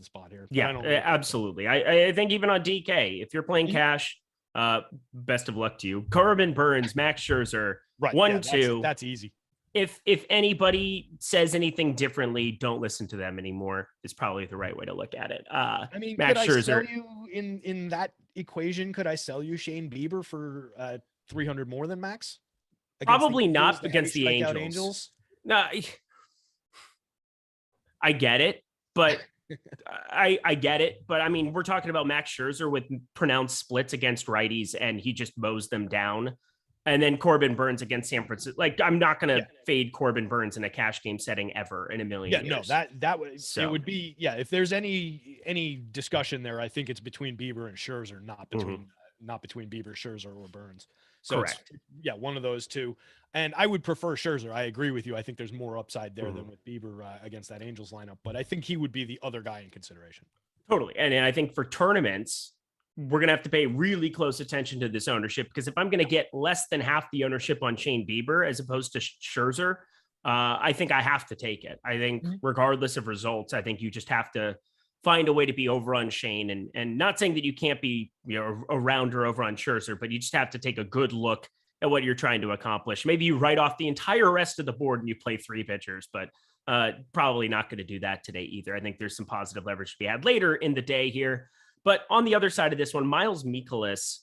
spot here.
Yeah, absolutely. I think even on DK, if you're playing cash, best of luck to you. Corbin Burns, Max Scherzer,
right?
1-2.
That's easy.
If anybody says anything differently, don't listen to them anymore. Is probably the right way to look at it.
I mean,
Max
could I
Scherzer,
sell you in that equation? Could I sell you Shane Bieber for 300 more than Max?
Probably not against the Angels. No, I get it, but I get it. But I mean, we're talking about Max Scherzer with pronounced splits against righties, and he just mows them down. And then Corbin Burns against San Francisco. Like, I'm not going to fade Corbin Burns in a cash game setting ever in a million years.
No, that would, it would be, if there's any discussion there, I think it's between Bieber and Scherzer, not between not between Bieber, Scherzer, or Burns. So
Correct.
yeah, one of those two. And I would prefer Scherzer. I agree with you. I think there's more upside there
Mhm.
than with Bieber against that Angels lineup, but I think he would be the other guy in consideration.
Totally. And I think for tournaments, we're going to have to pay really close attention to this ownership, because if I'm going to get less than half the ownership on Shane Bieber as opposed to Scherzer, I think I have to take it. I think regardless of results, I think you just have to find a way to be over on Shane, and not saying that you can't be, around or over on Scherzer, but you just have to take a good look at what you're trying to accomplish. Maybe you write off the entire rest of the board and you play 3 pitchers, but probably not going to do that today either. I think there's some positive leverage to be had later in the day here. But on the other side of this one, Miles Mikolas,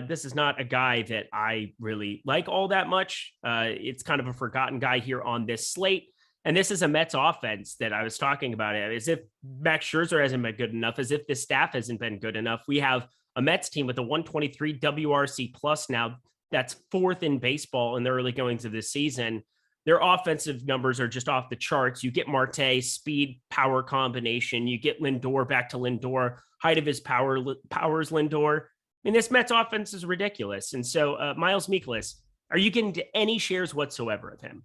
this is not a guy that I really like all that much. It's kind of a forgotten guy here on this slate. And this is a Mets offense that I was talking about. As if Max Scherzer hasn't been good enough, as if the staff hasn't been good enough. We have a Mets team with a 123 WRC plus now. That's 4th in baseball in the early goings of this season. Their offensive numbers are just off the charts. You get Marte, speed, power combination. You get Lindor, back to Lindor, height of his powers Lindor. I mean, this Mets offense is ridiculous. And so Miles Mikolas, are you getting to any shares whatsoever of him?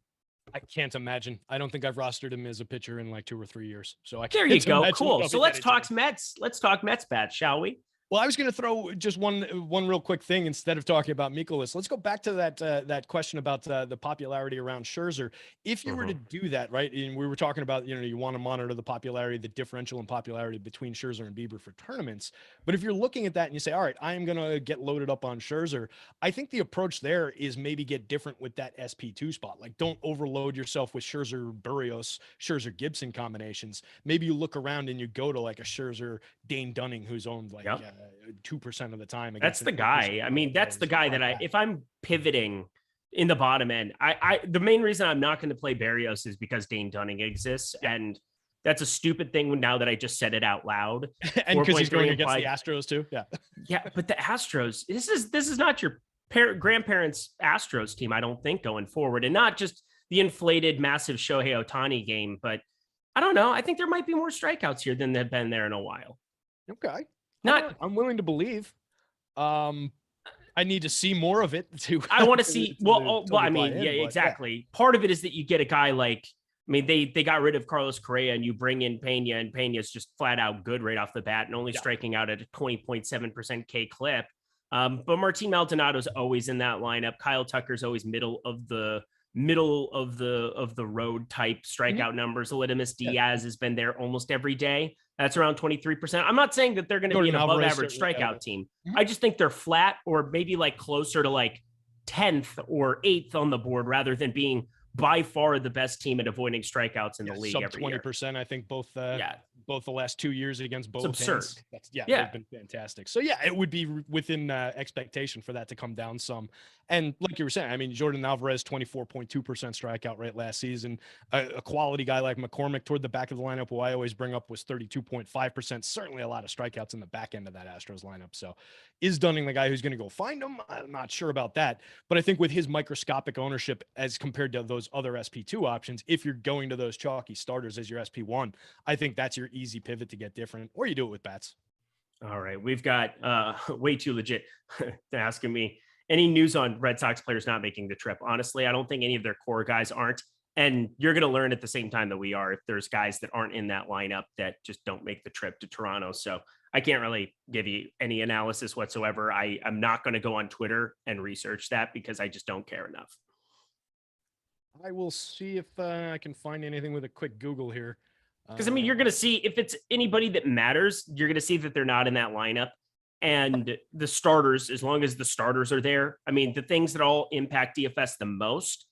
I can't imagine. I don't think I've rostered him as a pitcher in like 2 or 3 years. So
there you go. Cool. So let's talk Mets. Let's talk Mets bats, shall we?
Well, I was going to throw just one real quick thing instead of talking about Mikolas. Let's go back to that question about the popularity around Scherzer. If you were to do that, right, and we were talking about, you want to monitor the popularity, the differential in popularity between Scherzer and Bieber for tournaments. But if you're looking at that and you say, all right, I am going to get loaded up on Scherzer, I think the approach there is maybe get different with that SP2 spot. Like, don't overload yourself with Scherzer Berrios, Scherzer Gibson combinations. Maybe you look around and you go to like a Scherzer Dane Dunning, who's owned like 2% of the time.
That's the guy. I mean, that's the guy that if I'm pivoting in the bottom end, the main reason I'm not going to play Berrios is because Dane Dunning exists. And that's a stupid thing now that I just said it out loud.
And because he's going against the Astros too. Yeah.
Yeah. But the Astros, this is not your grandparents' Astros team, I don't think, going forward, and not just the inflated massive Shohei Ohtani game, but I don't know. I think there might be more strikeouts here than they've been there in a while.
Okay. I'm willing to believe. I need to see more of it too.
I want to see. Exactly. Part of it is that you get a guy like, they got rid of Carlos Correa and you bring in Pena, and Pena's just flat out good right off the bat and only striking out at a 20.7% K clip. But Martin Maldonado's always in that lineup. Kyle Tucker's always middle of the road type strikeout numbers. Aledmus Diaz has been there almost every day. That's around 23%. I'm not saying that they're going to be an above average strikeout team. I just think they're flat, or maybe like closer to like 10th or 8th on the board, rather than being by far the best team at avoiding strikeouts in the league.
Sub
every
20%.
Year.
I think both the last 2 years against both.
It's absurd.
They've been fantastic. So it would be within expectation for that to come down some. And like you were saying, Jordan Alvarez, 24.2% strikeout rate last season. A quality guy like McCormick toward the back of the lineup, who I always bring up, was 32.5%. Certainly a lot of strikeouts in the back end of that Astros lineup. So is Dunning the guy who's going to go find him? I'm not sure about that. But I think with his microscopic ownership as compared to those other SP2 options, if you're going to those chalky starters as your SP1, I think that's your easy pivot to get different, or you do it with bats.
All right. We've got way too legit asking me any news on Red Sox players not making the trip. Honestly, I don't think any of their core guys aren't. And you're going to learn at the same time that we are, if there's guys that aren't in that lineup that just don't make the trip to Toronto. So I can't really give you any analysis whatsoever. I'm not going to go on Twitter and research that because I just don't care enough.
I will see if I can find anything with a quick Google here.
Because, you're going to see if it's anybody that matters, you're going to see that they're not in that lineup. And the starters, as long as the starters are there, the things that all impact DFS the most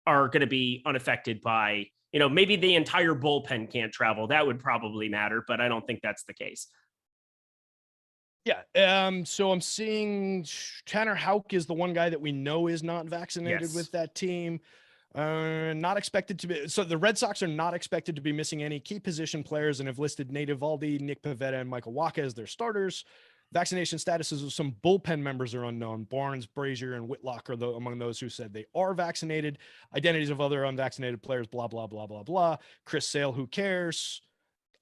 are going to be unaffected by, maybe the entire bullpen can't travel. That would probably matter, but I don't think that's the case.
Yeah. So I'm seeing Tanner Houck is the one guy that we know is not vaccinated with that team. Not expected to be. So the Red Sox are not expected to be missing any key position players and have listed Nate Eovaldi, Nick Pivetta, and Michael Wacha as their starters. Vaccination statuses of some bullpen members are unknown. Barnes, Brazier, and Whitlock are among those who said they are vaccinated. Identities of other unvaccinated players, blah, blah, blah, blah, blah. Chris Sale, who cares?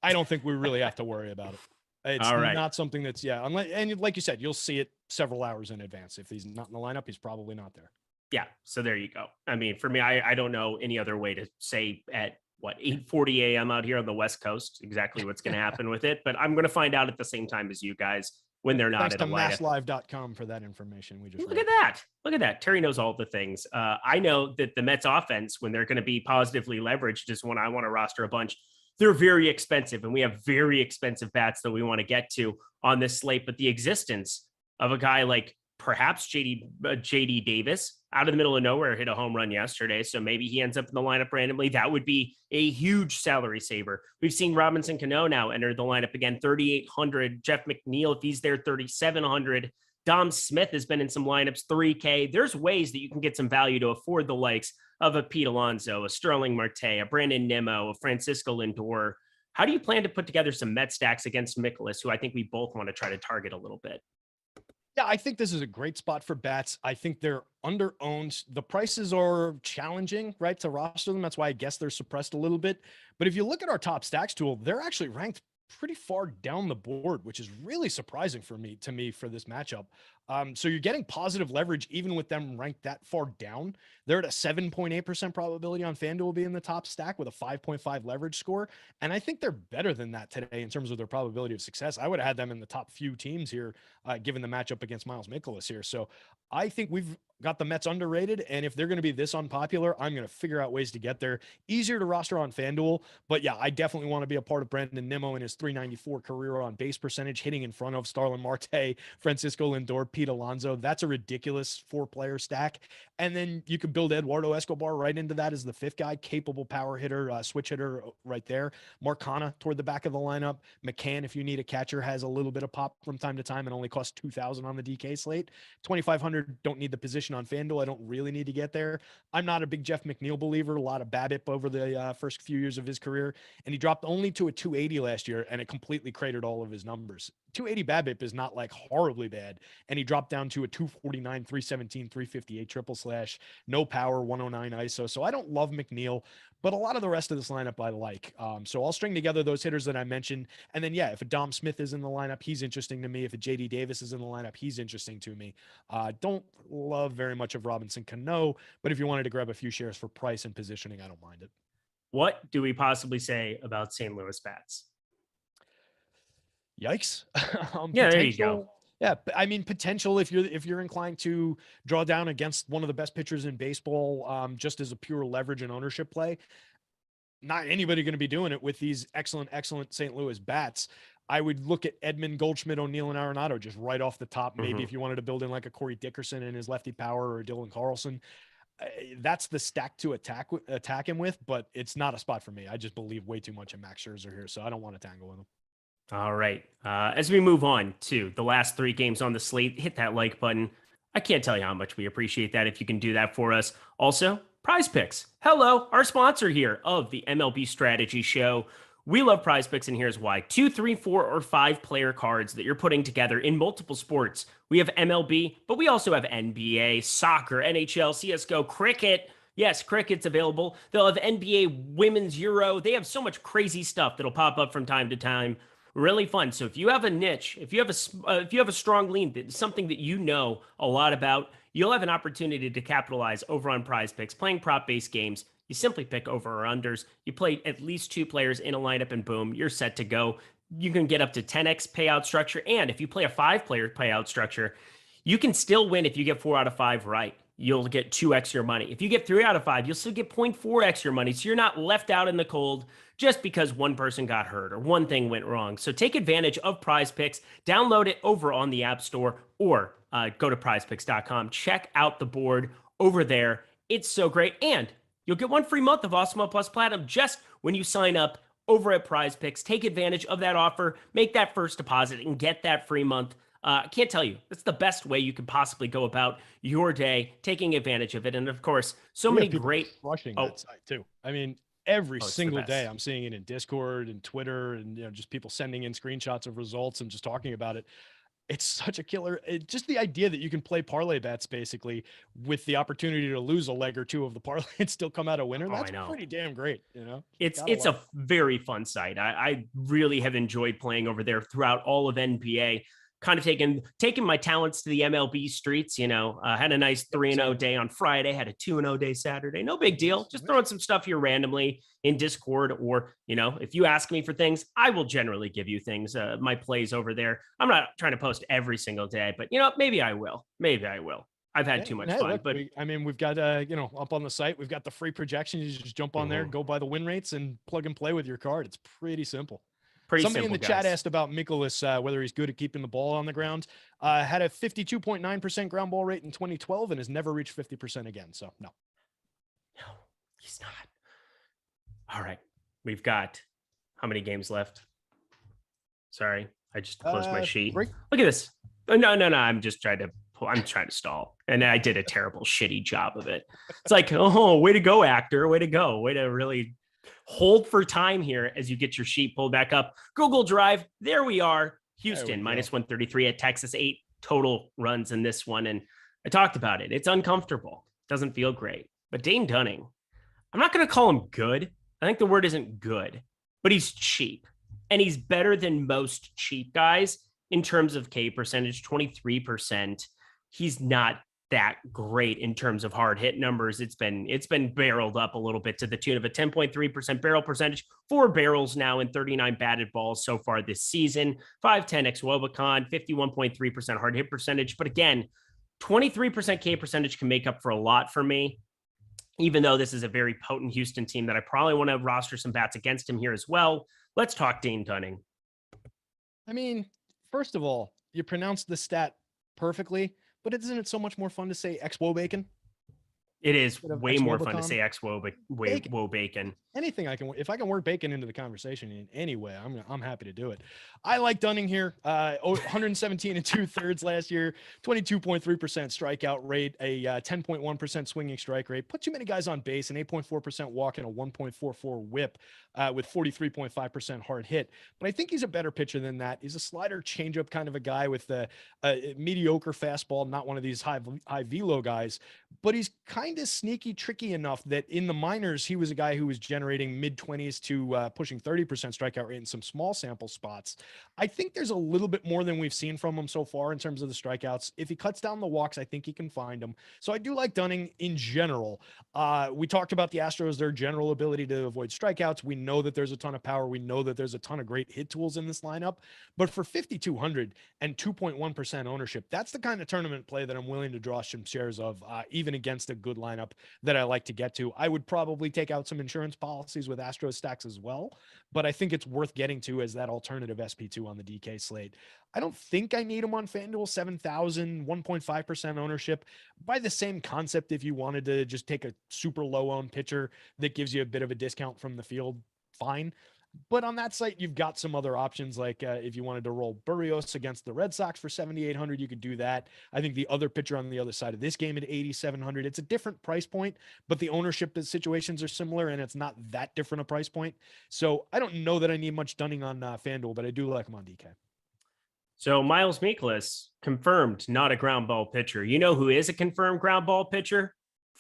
I don't think we really have to worry about it. It's
All right.
not something that's, unless, and like you said, you'll see it several hours in advance. If he's not in the lineup, he's probably not there.
Yeah. So there you go. I mean, for me, I don't know any other way to say at what 8:40 a.m. out here on the West Coast exactly what's going to happen with it, but I'm going to find out at the same time as you guys when they're not
Thanks
at
to
a lineup.
masslive.com for that information. We just
Look at that. Look at that. Terry knows all the things. I know that the Mets offense, when they're going to be positively leveraged, is when I want to roster a bunch. They're very expensive, and we have very expensive bats that we want to get to on this slate. But the existence of a guy like perhaps JD Davis out of the middle of nowhere hit a home run yesterday, so maybe he ends up in the lineup randomly. That would be a huge salary saver. We've seen Robinson Cano now enter the lineup again, 3,800. Jeff McNeil, if he's there, 3,700. Dom Smith has been in some lineups, 3K. There's ways that you can get some value to afford the likes of a Pete Alonso, a Sterling Marte, a Brandon Nimmo, a Francisco Lindor. How do you plan to put together some Met stacks against Mikolas, who I think we both want to try to target a little bit?
Yeah, I think this is a great spot for bats. I think they're under owned. The prices are challenging, right, to roster them. That's why I guess they're suppressed a little bit. But if you look at our top stacks tool, they're actually ranked pretty far down the board, which is really surprising for me for this matchup. So you're getting positive leverage even with them ranked that far down. They're at a 7.8% probability on FanDuel being the top stack with a 5.5 leverage score. And I think they're better than that today in terms of their probability of success. I would have had them in the top few teams here, given the matchup against Miles Mikolas here. So I think we've got the Mets underrated. And if they're going to be this unpopular, I'm going to figure out ways to get there. Easier to roster on FanDuel. But yeah, I definitely want to be a part of Brandon Nimmo and his 394 career on base percentage, hitting in front of Starlin Marte, Francisco Lindor, Pete Alonso. That's a ridiculous 4-player stack. And then you can build Eduardo Escobar right into that as the fifth guy, capable power hitter, switch hitter right there. Marcana toward the back of the lineup. McCann, if you need a catcher, has a little bit of pop from time to time and only costs $2,000 on the DK slate. 2,500, don't need the position on FanDuel. I don't really need to get there. I'm not a big Jeff McNeil believer. A lot of BABIP over the first few years of his career. And he dropped only to a 280 last year, and it completely cratered all of his numbers. 280 BABIP is not like horribly bad. And he dropped down to a 249, 317, 358 triple slash, no power, 109 ISO. So I don't love McNeil, but a lot of the rest of this lineup I like. So I'll string together those hitters that I mentioned. And then, yeah, if a Dom Smith is in the lineup, he's interesting to me. If a JD Davis is in the lineup, he's interesting to me. Don't love very much of Robinson Cano, but if you wanted to grab a few shares for price and positioning, I don't mind it.
What do we possibly say about St. Louis bats?
Yikes.
Yeah, there you go.
Yeah, I mean, potential if you're inclined to draw down against one of the best pitchers in baseball, just as a pure leverage and ownership play. Not anybody going to be doing it with these excellent St. Louis bats. I would look at Edman, Goldschmidt, O'Neill, and Arenado just right off the top. Maybe if you wanted to build in like a Corey Dickerson and his lefty power or Dylan Carlson, that's the stack to attack him with. But it's not a spot for me. I just believe way too much in Max Scherzer here, so I don't want to tangle with him.
All right. As we move on to the last 3 games on the slate, hit that like button. I can't tell you how much we appreciate that if you can do that for us. Also, Prize Picks. Hello, our sponsor here of the MLB Strategy Show. We love Prize Picks, and here's why. 2, 3, 4, or 5 player cards that you're putting together in multiple sports. We have MLB, but we also have NBA, soccer, NHL, CSGO, cricket. Yes, cricket's available. They'll have NBA Women's Euro. They have so much crazy stuff that'll pop up from time to time. Really fun. So if you have a niche, if you have a strong lean, something that you know a lot about, you'll have an opportunity to capitalize over on Prize Picks. Playing prop-based games, you simply pick over or unders. You play at least 2 players in a lineup, and boom, you're set to go. You can get up to 10x payout structure, and if you play a 5-player payout structure, you can still win if you get 4 out of 5 right. You'll get 2x your money. If you get 3 out of 5, you'll still get 0.4x your money. So you're not left out in the cold just because one person got hurt or one thing went wrong. So take advantage of Prize Picks. Download it over on the App Store or go to prizepicks.com. Check out the board over there. It's so great. And you'll get 1 free month of Awesemo Plus Platinum just when you sign up over at Prize Picks. Take advantage of that offer. Make that first deposit and get that free month. I can't tell you. It's the best way you could possibly go about your day, taking advantage of it. And of course, so many great
rushing that site too. I mean, every single day I'm seeing it in Discord and Twitter and just people sending in screenshots of results and just talking about it. It's such a killer. Just the idea that you can play parlay bets basically with the opportunity to lose a leg or two of the parlay and still come out a winner.
Oh, I
That's
know.
pretty damn great.
It's a very fun site. I really have enjoyed playing over there throughout all of NBA. Kind of taking my talents to the MLB streets. Had a nice 3-0 day on Friday, had a 2-0 day Saturday. No big deal. Just throwing some stuff here randomly in Discord, or if you ask me for things, I will generally give you things. My plays over there. I'm not trying to post every single day, but maybe I will. Maybe I will. I've had too much fun.
Look,
but
we've got up on the site, we've got the free projections. You just jump on there, go by the win rates, and plug and play with your card. It's pretty simple. Somebody in the chat asked about Mikolas, whether he's good at keeping the ball on the ground. Had a 52.9% ground ball rate in 2012 and has never reached 50% again. So no,
he's not. All right, we've got how many games left? Sorry, I just closed my sheet. Look at this. No. I'm trying to stall, and I did a terrible, shitty job of it. It's like, oh, way to go, actor. Way to go. Way to really hold for time here as you get your sheet pulled back up. Google Drive. There we are. Houston minus 133 at Texas. 8 total runs in this one. And I talked about it. It's uncomfortable. Doesn't feel great. But Dane Dunning, I'm not going to call him good. I think the word isn't good, but he's cheap. And he's better than most cheap guys in terms of K percentage, 23%. He's not that great in terms of hard hit numbers. It's been barreled up a little bit to the tune of a 10.3% barrel percentage, 4 barrels now in 39 batted balls so far this season, 5'10 ex-Wobicon, 51.3% hard hit percentage. But again, 23% K percentage can make up for a lot for me, even though this is a very potent Houston team that I probably want to roster some bats against him here as well. Let's talk Dane Dunning.
I mean, first of all, you pronounced the stat perfectly. But isn't it so much more fun to say ex-Wobacon?
It is way more fun to say ex-Wobacon.
Anything if I can work bacon into the conversation in any way, I'm happy to do it. I like Dunning here. 117 and 2/3 last year, 22.3% strikeout rate, a 10.1% swinging strike rate. Put too many guys on base, an 8.4% walk, and a 1.44 whip with 43.5% hard hit. But I think he's a better pitcher than that. He's a slider changeup kind of a guy with a mediocre fastball, not one of these high velo guys. But he's kind of sneaky, tricky enough that in the minors, he was a guy who was generating mid-20s to pushing 30% strikeout rate in some small sample spots. I think there's a little bit more than we've seen from him so far in terms of the strikeouts. If he cuts down the walks, I think he can find them. So I do like Dunning in general. We talked about the Astros, their general ability to avoid strikeouts. We know that there's a ton of power. We know that there's a ton of great hit tools in this lineup. But for 5,200 and 2.1% ownership, that's the kind of tournament play that I'm willing to draw some shares of, even against a good lineup that I like to get to. I would probably take out some insurance policies with Astros stacks as well, but I think it's worth getting to as that alternative SP2 on the DK slate. I don't think I need him on FanDuel. 7,000, 1.5% ownership. By the same concept, if you wanted to just take a super low owned pitcher that gives you a bit of a discount from the field, fine. But on that site, you've got some other options. Like if you wanted to roll Berrios against the Red Sox for 7,800, you could do that. I think the other pitcher on the other side of this game at 8,700, it's a different price point, but the ownership situations are similar and it's not that different a price point. So I don't know that I need much Dunning on FanDuel, but I do like him on DK.
So Miles Mikolas, confirmed not a ground ball pitcher. You know who is a confirmed ground ball pitcher?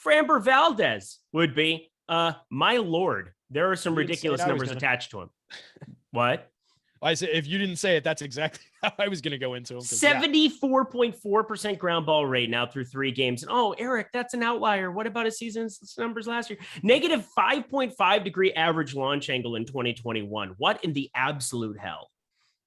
Framber Valdez would be. My Lord, there are some ridiculous numbers attached to him. What?
I said, if you didn't say it, that's exactly how I was going to go into him.
74.4% ground ball rate now through 3 games. And Eric, that's an outlier. What about his season's numbers last year? Negative 5.5 degree average launch angle in 2021. What in the absolute hell?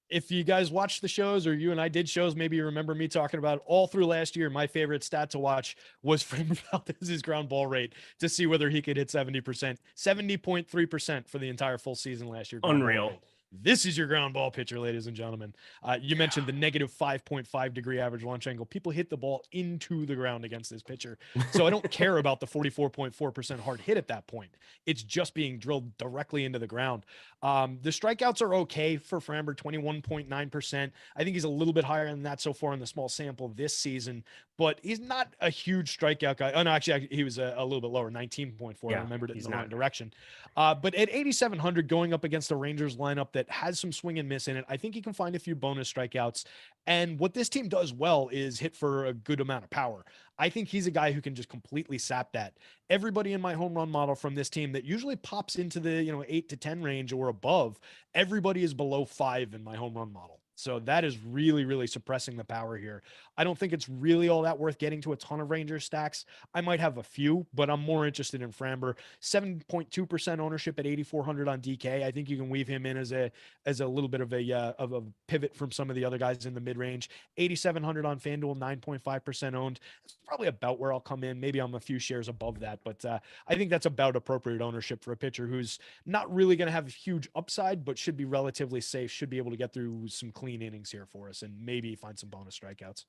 If you guys watched the shows, or you and I did shows, maybe you remember me talking about all through last year. My favorite stat to watch was Framber Valdez's ground ball rate to see whether he could hit 70%, 70.3% for the entire full season last year.
Unreal.
This is your ground ball pitcher, ladies and gentlemen. You mentioned the negative 5.5 degree average launch angle. People hit the ball into the ground against this pitcher. So I don't care about the 44.4% hard hit at that point. It's just being drilled directly into the ground. The strikeouts are okay for Framber, 21.9%. I think he's a little bit higher than that so far in the small sample this season, but he's not a huge strikeout guy. Oh, no, actually he was a little bit lower, 19.4. I remembered it in the wrong direction. But at 8,700 going up against the Rangers lineup that that has some swing and miss in it. I think he can find a few bonus strikeouts. And what this team does well is hit for a good amount of power. I think he's a guy who can just completely sap that. Everybody in my home run model from this team that usually pops into the 8 to 10 range or above, everybody is below 5 in my home run model. So that is really, really suppressing the power here. I don't think it's really all that worth getting to a ton of Ranger stacks. I might have a few, but I'm more interested in Framber. 7.2% ownership at 8,400 on DK. I think you can weave him in as a little bit of a pivot from some of the other guys in the mid range. 8,700 on FanDuel, 9.5% owned. It's probably about where I'll come in. Maybe I'm a few shares above that, but I think that's about appropriate ownership for a pitcher who's not really going to have huge upside, but should be relatively safe. Should be able to get through some clean innings here for us and maybe find some bonus strikeouts.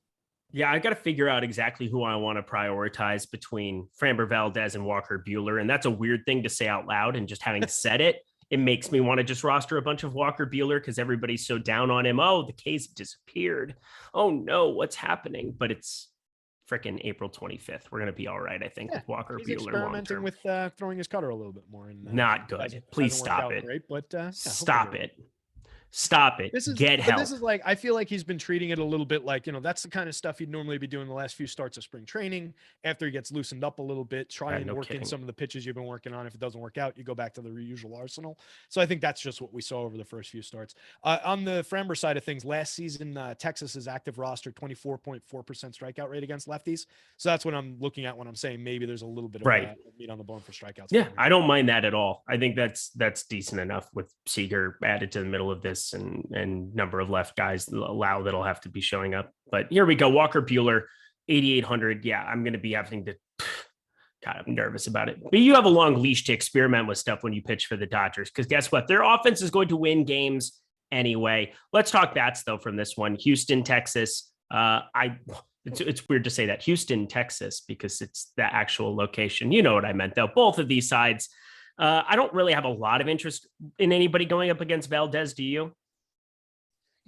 Yeah, I got to figure out exactly who I want to prioritize between Framber Valdez and Walker Buehler. And that's a weird thing to say out loud. And just having said it, it makes me want to just roster a bunch of Walker Buehler because everybody's so down on him. Oh, the K's disappeared. Oh, no, what's happening? But it's freaking April 25th. We're going to be all right, I think, with Walker
He's
Buehler.
Experimenting with throwing his cutter a little bit more. And,
not good. Please stop it.
Great, but
stop it. Stop it. Get help.
This is like, I feel like he's been treating it a little bit like, that's the kind of stuff he'd normally be doing the last few starts of spring training. After he gets loosened up a little bit, try and work in some of the pitches you've been working on. If it doesn't work out, you go back to the usual arsenal. So I think that's just what we saw over the first few starts. On the Framber side of things, last season, Texas's active roster, 24.4% strikeout rate against lefties. So that's what I'm looking at when I'm saying maybe there's a little bit of meat on the bone for strikeouts.
Yeah, I don't mind that at all. I think that's decent enough with Seager added to the middle of this and number of left guys that'll have to be showing up. But here we go. Walker Buehler, 8,800. Yeah, I'm going to be having to. God, I'm nervous about it. But you have a long leash to experiment with stuff when you pitch for the Dodgers, because guess what? Their offense is going to win games anyway. Let's talk bats though from this one. Houston, Texas. It's weird to say that Houston, Texas, because it's the actual location. You know what I meant though. Both of these sides. I don't really have a lot of interest in anybody going up against Valdez. Do you?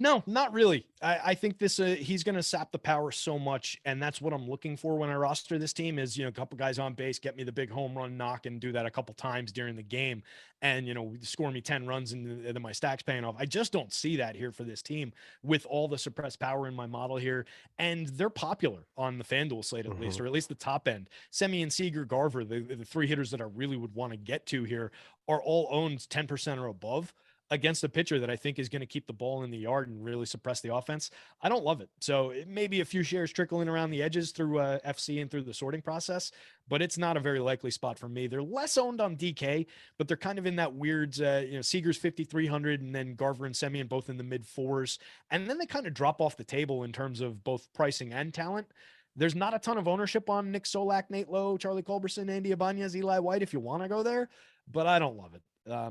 No, not really. I think this he's going to sap the power so much, and that's what I'm looking for when I roster this team is, a couple guys on base, get me the big home run knock and do that a couple times during the game and, score me 10 runs and then my stack's paying off. I just don't see that here for this team with all the suppressed power in my model here, and they're popular on the FanDuel slate at least, or at least the top end. Semien, Seager, Garver, the three hitters that I really would want to get to here are all owned 10% or above against a pitcher that I think is going to keep the ball in the yard and really suppress the offense. I don't love it. So it may be a few shares trickling around the edges through FC and through the sorting process, but it's not a very likely spot for me. They're less owned on DK, but they're kind of in that weird, Seager's 5,300 and then Garver and Semien both in the mid fours. And then they kind of drop off the table in terms of both pricing and talent. There's not a ton of ownership on Nick Solak, Nate Lowe, Charlie Culberson, Andy Ibanez, Eli White, if you want to go there, but I don't love it.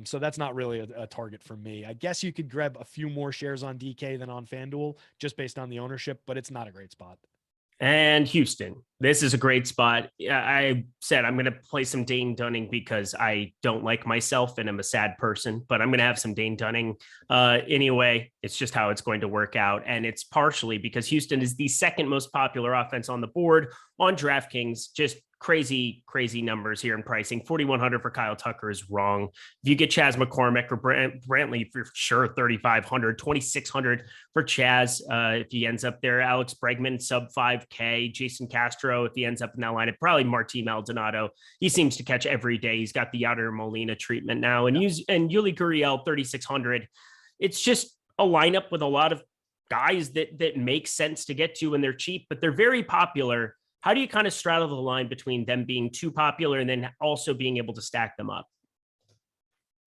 So that's not really a target for me. I guess you could grab a few more shares on DK than on FanDuel just based on the ownership, but it's not a great spot.
And Houston, this is a great spot. I said I'm going to play some Dane Dunning because I don't like myself and I'm a sad person, but I'm going to have some Dane Dunning anyway. It's just how it's going to work out. And it's partially because Houston is the second most popular offense on the board on DraftKings. Just crazy numbers here in pricing. 4,100 for Kyle Tucker is wrong. If you get Chas McCormick or Brantley, for sure, 3,500, 2,600 for Chas. If he ends up there, Alex Bregman, sub 5K, Jason Castro, if he ends up in that lineup, probably Martín Maldonado. He seems to catch every day. He's got the Yadier Molina treatment now. And Yuli Gurriel, 3,600. It's just a lineup with a lot of guys that make sense to get to, and they're cheap, but they're very popular. How do you kind of straddle the line between them being too popular and then also being able to stack them up?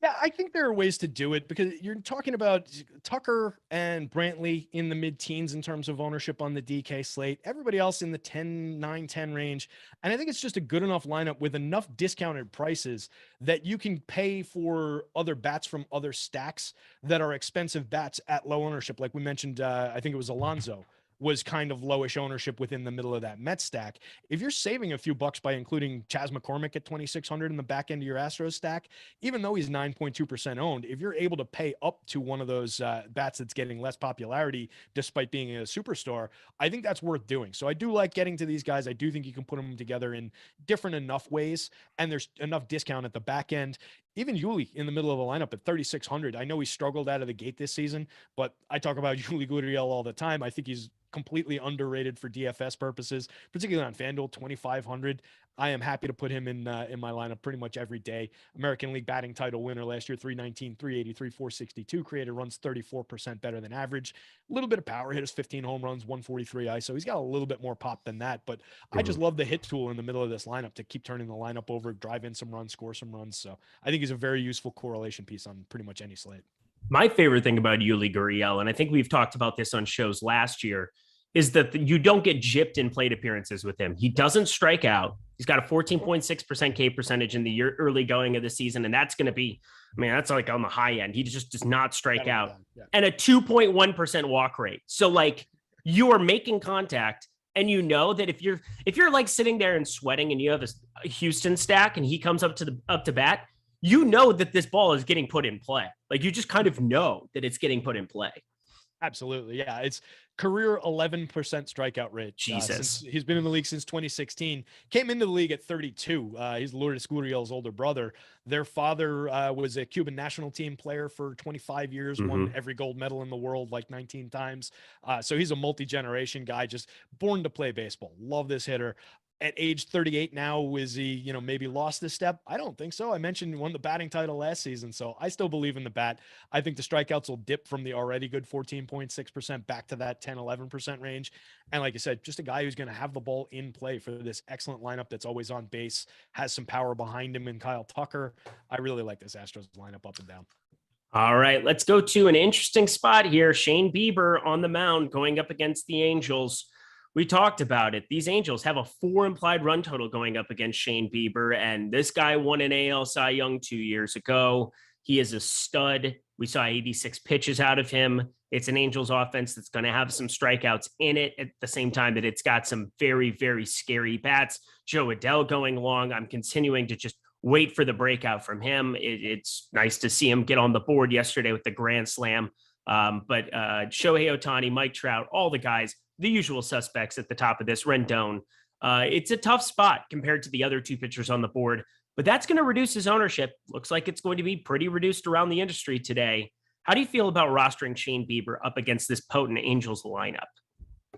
Yeah, I think there are ways to do it because you're talking about Tucker and Brantley in the mid-teens in terms of ownership on the DK slate. Everybody else in the 9, 10 range. And I think it's just a good enough lineup with enough discounted prices that you can pay for other bats from other stacks that are expensive bats at low ownership. Like we mentioned, I think it was Alonso was kind of lowish ownership within the middle of that Mets stack. If you're saving a few bucks by including Chas McCormick at 2,600 in the back end of your Astros stack, even though he's 9.2% owned, if you're able to pay up to one of those bats that's getting less popularity despite being a superstar, I think that's worth doing. So I do like getting to these guys. I do think you can put them together in different enough ways, and there's enough discount at the back end. even Yuli in the middle of the lineup at 3,600. I know he struggled out of the gate this season, but I talk about Yuli Gurriel all the time. I think he's completely underrated for DFS purposes, particularly on FanDuel, 2,500. I am happy to put him in my lineup pretty much every day. American League batting title winner last year, 319, 383, 462. Created runs 34% better than average. A little bit of power, hit his 15 home runs, 143 ISO. He's got a little bit more pop than that, but I just love the hit tool in the middle of this lineup to keep turning the lineup over, drive in some runs, score some runs. So I think he's a very useful correlation piece on pretty much any slate.
My favorite thing about Yuli Gurriel, and I think we've talked about this on shows last year, is that you don't get gypped in plate appearances with him. He doesn't strike out. He's got a 14.6% K percentage in the year early going of the season. And that's going to be, I mean, that's like on the high end. He just does not strike out. Yeah. And a 2.1% walk rate. So like you are making contact, and you know that if you're like sitting there and sweating and you have a Houston stack and he comes up to bat, you know that this ball is getting put in play. Like you just kind of know that it's getting put in play.
Absolutely. Yeah. It's career 11% strikeout rate.
Jesus.
He's been in the league since 2016, came into the league at 32. He's Lourdes Gurriel's older brother. Their father was a Cuban national team player for 25 years, won every gold medal in the world like 19 times. So he's a multi-generation guy, just born to play baseball. Love this hitter. At age 38 now, is he, maybe lost this step? I don't think so. I mentioned he won the batting title last season, so I still believe in the bat. I think the strikeouts will dip from the already good 14.6% back to that 10, 11% range. And like I said, just a guy who's going to have the ball in play for this excellent lineup that's always on base, has some power behind him in Kyle Tucker. I really like this Astros lineup up and down.
All right, let's go to an interesting spot here. Shane Bieber on the mound going up against the Angels. We talked about it. These Angels have a 4 implied run total going up against Shane Bieber, and this guy won an AL Cy Young 2 years ago. He is a stud. We saw 86 pitches out of him. It's an Angels offense that's going to have some strikeouts in it at the same time that it's got some very, very scary bats. Joe Adell going long. I'm continuing to just wait for the breakout from him. It's nice to see him get on the board yesterday with the grand slam. But Shohei Ohtani, Mike Trout, all the guys, the usual suspects at the top of this. Rendon. It's a tough spot compared to the other 2 pitchers on the board, but that's going to reduce his ownership. Looks like it's going to be pretty reduced around the industry today. How do you feel about rostering Shane Bieber up against this potent Angels lineup?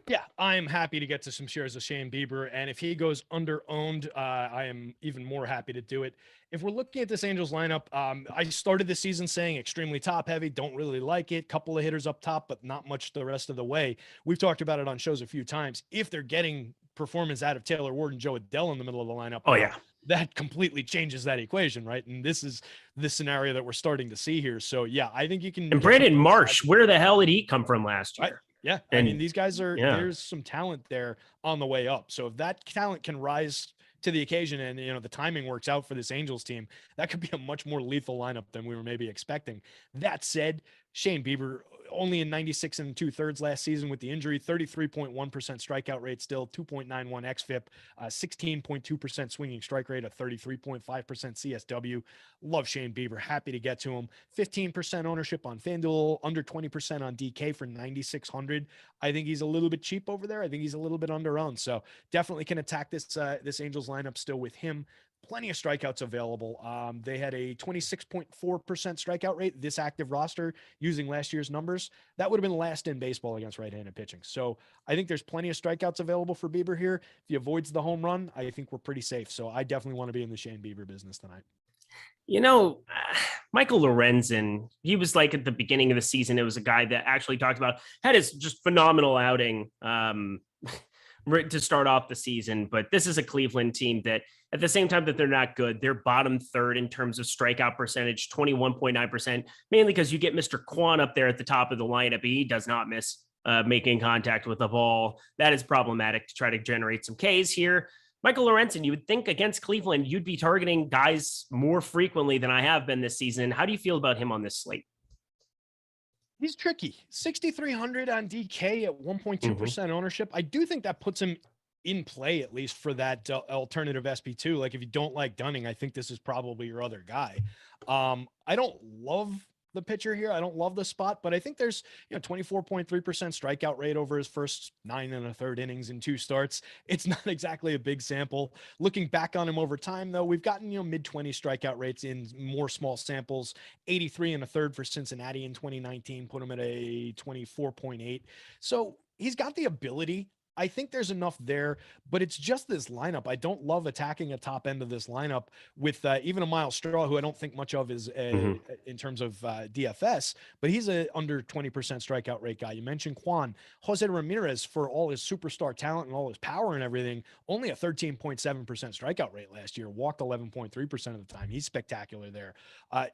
Yeah, I'm happy to get to some shares of Shane Bieber. And if he goes under owned, I am even more happy to do it. If we're looking at this Angels lineup, I started the season saying extremely top heavy, don't really like it. Couple of hitters up top, but not much the rest of the way. We've talked about it on shows a few times. If they're getting performance out of Taylor Ward and Joe Adell in the middle of the lineup,
oh yeah,
that completely changes that equation, right? And this is the scenario that we're starting to see here. So yeah, I think you can.
And Brandon Marsh, where the hell did he come from last year?
Yeah. I mean, these guys are, there's some talent there on the way up. So if that talent can rise to the occasion and, the timing works out for this Angels team, that could be a much more lethal lineup than we were maybe expecting. That said, Shane Bieber only in 96 2/3 last season with the injury, 33.1% strikeout rate still, 2.91 xFIP, 16.2% swinging strike rate, a 33.5% CSW. Love Shane Bieber. Happy to get to him. 15% ownership on FanDuel, under 20% on DK for 9,600. I think he's a little bit cheap over there. I think he's a little bit under-owned. So definitely can attack this Angels lineup still with him. Plenty of strikeouts available. They had a 26.4% strikeout rate, this active roster, using last year's numbers. That would have been last in baseball against right-handed pitching. So I think there's plenty of strikeouts available for Bieber here. If he avoids the home run, I think we're pretty safe. So I definitely want to be in the Shane Bieber business tonight.
Michael Lorenzen, he was like at the beginning of the season, it was a guy that actually talked about, had his just phenomenal outing to start off the season. But this is a Cleveland team that at the same time that they're not good, they're bottom third in terms of strikeout percentage, 21.9%, mainly because you get Mr. Kwan up there at the top of the lineup. He does not miss making contact with the ball. That is problematic to try to generate some Ks here. Michael Lorenzen, you would think against Cleveland, you'd be targeting guys more frequently than I have been this season. How do you feel about him on this slate?
He's tricky. 6,300 on DK at 1.2% ownership. I do think that puts him in play, at least for that alternative SP2. Like if you don't like Dunning, I think this is probably your other guy. I don't love the pitcher here. I don't love the spot, but I think there's, 24.3% strikeout rate over his first 9 1/3 innings in 2 starts. It's not exactly a big sample. Looking back on him over time, though, we've gotten, mid-20 strikeout rates in more small samples. 83 1/3 for Cincinnati in 2019, put him at a 24.8. So he's got the ability. I think there's enough there, but it's just this lineup. I don't love attacking a top end of this lineup with even a Miles Straw, who I don't think much of is in terms of DFS, but he's a under 20% strikeout rate guy. You mentioned Juan. Jose Ramirez, for all his superstar talent and all his power and everything, only a 13.7% strikeout rate last year, walked 11.3% of the time. He's spectacular there.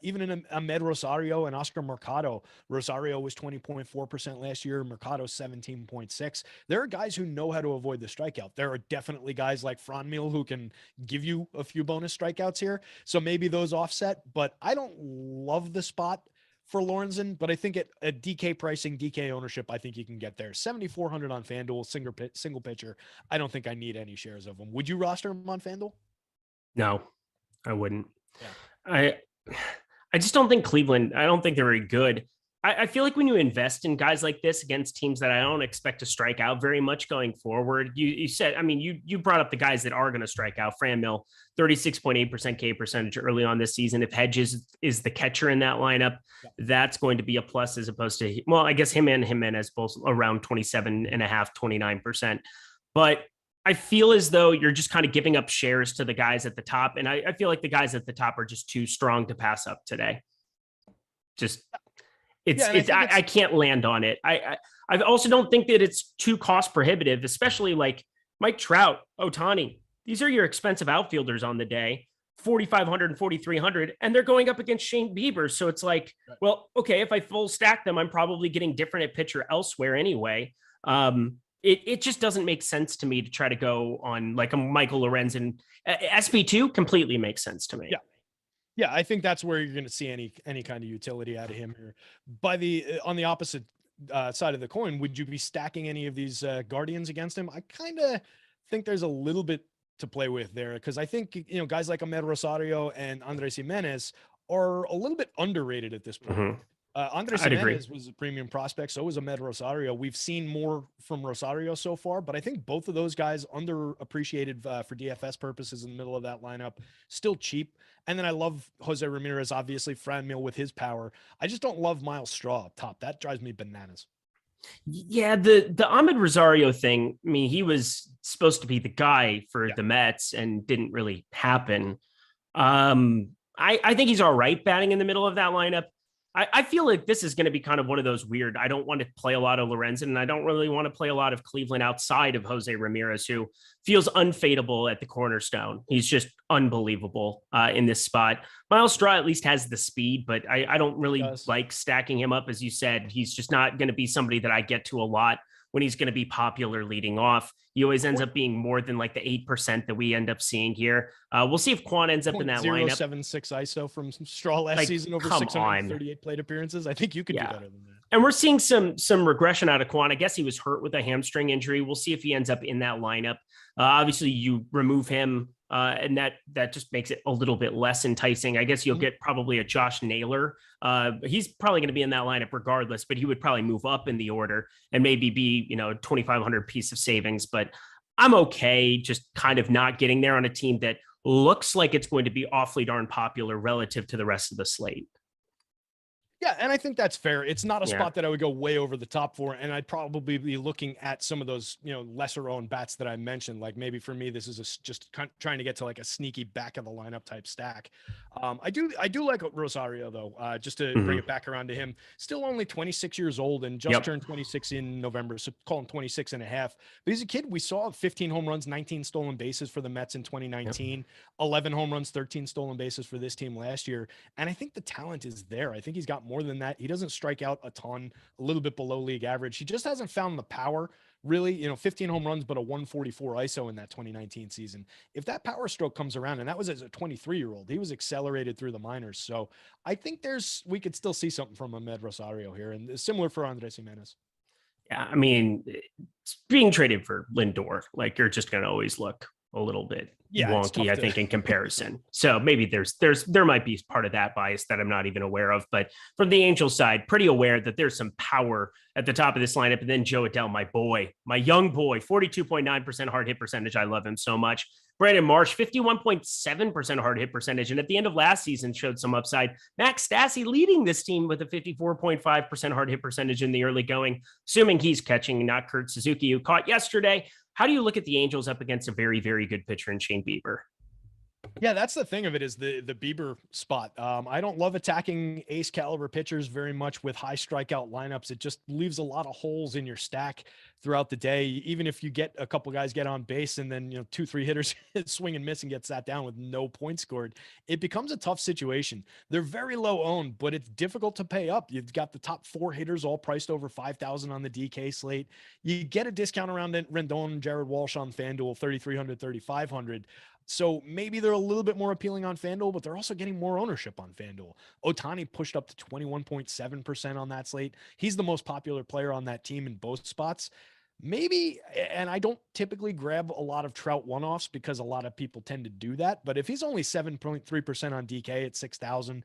Even in Ahmed Rosario and Oscar Mercado, Rosario was 20.4% last year, Mercado 17.6. There are guys who know how to avoid the strikeout. There are definitely guys like Franmil who can give you a few bonus strikeouts here. So maybe those offset, but I don't love the spot for Lorenzen, but I think at DK pricing, DK ownership, I think you can get there. 7,400 on FanDuel, single pitcher. I don't think I need any shares of him. Would you roster him on FanDuel?
No, I wouldn't.
Yeah.
I just don't think Cleveland, I don't think they're very good. I feel like when you invest in guys like this against teams that I don't expect to strike out very much going forward, you said, I mean, you brought up the guys that are going to strike out. Franmil, 36.8% K percentage early on this season. If Hedges is the catcher in that lineup, that's going to be a plus as opposed to, well, I guess him and Jimenez both around 27.5, 29%. But I feel as though you're just kind of giving up shares to the guys at the top. And I feel like the guys at the top are just too strong to pass up today. I can't land on it. I also don't think that it's too cost prohibitive, especially like Mike Trout, Ohtani. These are your expensive outfielders on the day, 4,500 and 4,300, and they're going up against Shane Bieber. So it's like, well, okay, if I full stack them, I'm probably getting different at pitcher elsewhere anyway. It just doesn't make sense to me to try to go on like a Michael Lorenzen. SP2 completely makes sense to me.
Yeah. Yeah, I think that's where you're going to see any kind of utility out of him here. On the opposite side of the coin, would you be stacking any of these Guardians against him? I kind of think there's a little bit to play with there because I think guys like Ahmed Rosario and Andres Jimenez are a little bit underrated at this point.
Mm-hmm.
Andres Jimenez was a premium prospect. So was Ahmed Rosario. We've seen more from Rosario so far, but I think both of those guys underappreciated for DFS purposes in the middle of that lineup, still cheap. And then I love Jose Ramirez, obviously Franmil with his power. I just don't love Miles Straw up top. That drives me bananas.
Yeah, the Ahmed Rosario thing, I mean, he was supposed to be the guy for the Mets and didn't really happen. I think he's all right batting in the middle of that lineup. I feel like this is going to be kind of one of those weird, I don't want to play a lot of Lorenzen and I don't really want to play a lot of Cleveland outside of Jose Ramirez, who feels unfadable at the cornerstone. He's just unbelievable in this spot. Miles Straw at least has the speed, but I don't really like stacking him up. As you said, he's just not going to be somebody that I get to a lot when he's going to be popular leading off. He always ends up being more than like the 8% that we end up seeing here. We'll see if Quan ends up in that lineup.
0.076 ISO from Straw last season over 638 plate appearances. I think you could do better than that.
And we're seeing some regression out of Quan. I guess he was hurt with a hamstring injury. We'll see if he ends up in that lineup. Obviously, you remove him, and that just makes it a little bit less enticing. I guess you'll get probably a Josh Naylor. He's probably going to be in that lineup regardless, but he would probably move up in the order and maybe be, 2,500 piece of savings. But I'm okay just kind of not getting there on a team that looks like it's going to be awfully darn popular relative to the rest of the slate.
Yeah, and I think that's fair. It's not a spot that I would go way over the top for, and I'd probably be looking at some of those, lesser owned bats that I mentioned. Like maybe for me, this is just trying to get to like a sneaky back of the lineup type stack. I do like Rosario though. Just to bring it back around to him, still only 26 years old and just turned 26 in November, so call him 26 and a half. But he's a kid. We saw 15 home runs, 19 stolen bases for the Mets in 2019, 11 home runs, 13 stolen bases for this team last year, and I think the talent is there. I think he's got more than that. He doesn't strike out a ton, a little bit below league average. He just hasn't found the power really, 15 home runs, but a 144 ISO in that 2019 season. If that power stroke comes around, and that was as a 23-year-old, he was accelerated through the minors. So I think we could still see something from Ahmed Rosario here, and similar for Andres Jimenez.
Yeah. I mean, it's being traded for Lindor, like you're just going to always look a little bit
Yeah, it's
wonky,
tough
I
to
think, in comparison. So maybe there might be part of that bias that I'm not even aware of. But from the Angels side, pretty aware that there's some power at the top of this lineup. And then Joe Adell, my boy, my young boy, 42.9% hard hit percentage. I love him so much. Brandon Marsh, 51.7% hard hit percentage. And at the end of last season showed some upside. Max Stassi leading this team with a 54.5% hard hit percentage in the early going, assuming he's catching, not Kurt Suzuki, who caught yesterday. How do you look at the Angels up against a very, very good pitcher in Shane Bieber?
Yeah, that's the thing of it, is the Bieber spot. I don't love attacking ace caliber pitchers very much with high strikeout lineups. It just leaves a lot of holes in your stack throughout the day. Even if you get a couple guys get on base and then 2-3 hitters swing and miss and get sat down with no points scored, it becomes a tough situation. They're very low owned, but it's difficult to pay up. You've got the top 4 hitters all priced over 5,000 on the DK slate. You get a discount around Rendon, Jared Walsh on FanDuel, 3,300, 3,500. So maybe they're a little bit more appealing on FanDuel, but they're also getting more ownership on FanDuel. Ohtani pushed up to 21.7% on that slate. He's the most popular player on that team in both spots. Maybe, and I don't typically grab a lot of Trout one-offs because a lot of people tend to do that, but if he's only 7.3% on DK at 6,000,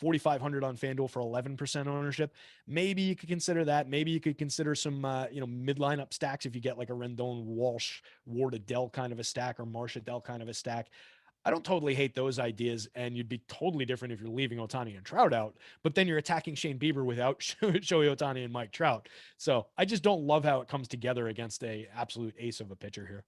4,500 on FanDuel for 11% ownership, maybe you could consider that. Maybe you could consider some mid lineup stacks if you get like a Rendon, Walsh, Ward Adell kind of a stack, or Marsh Adell kind of a stack. I don't totally hate those ideas, and you'd be totally different if you're leaving Ohtani and Trout out, but then you're attacking Shane Bieber without Shohei Ohtani and Mike Trout. So I just don't love how it comes together against a absolute ace of a pitcher here.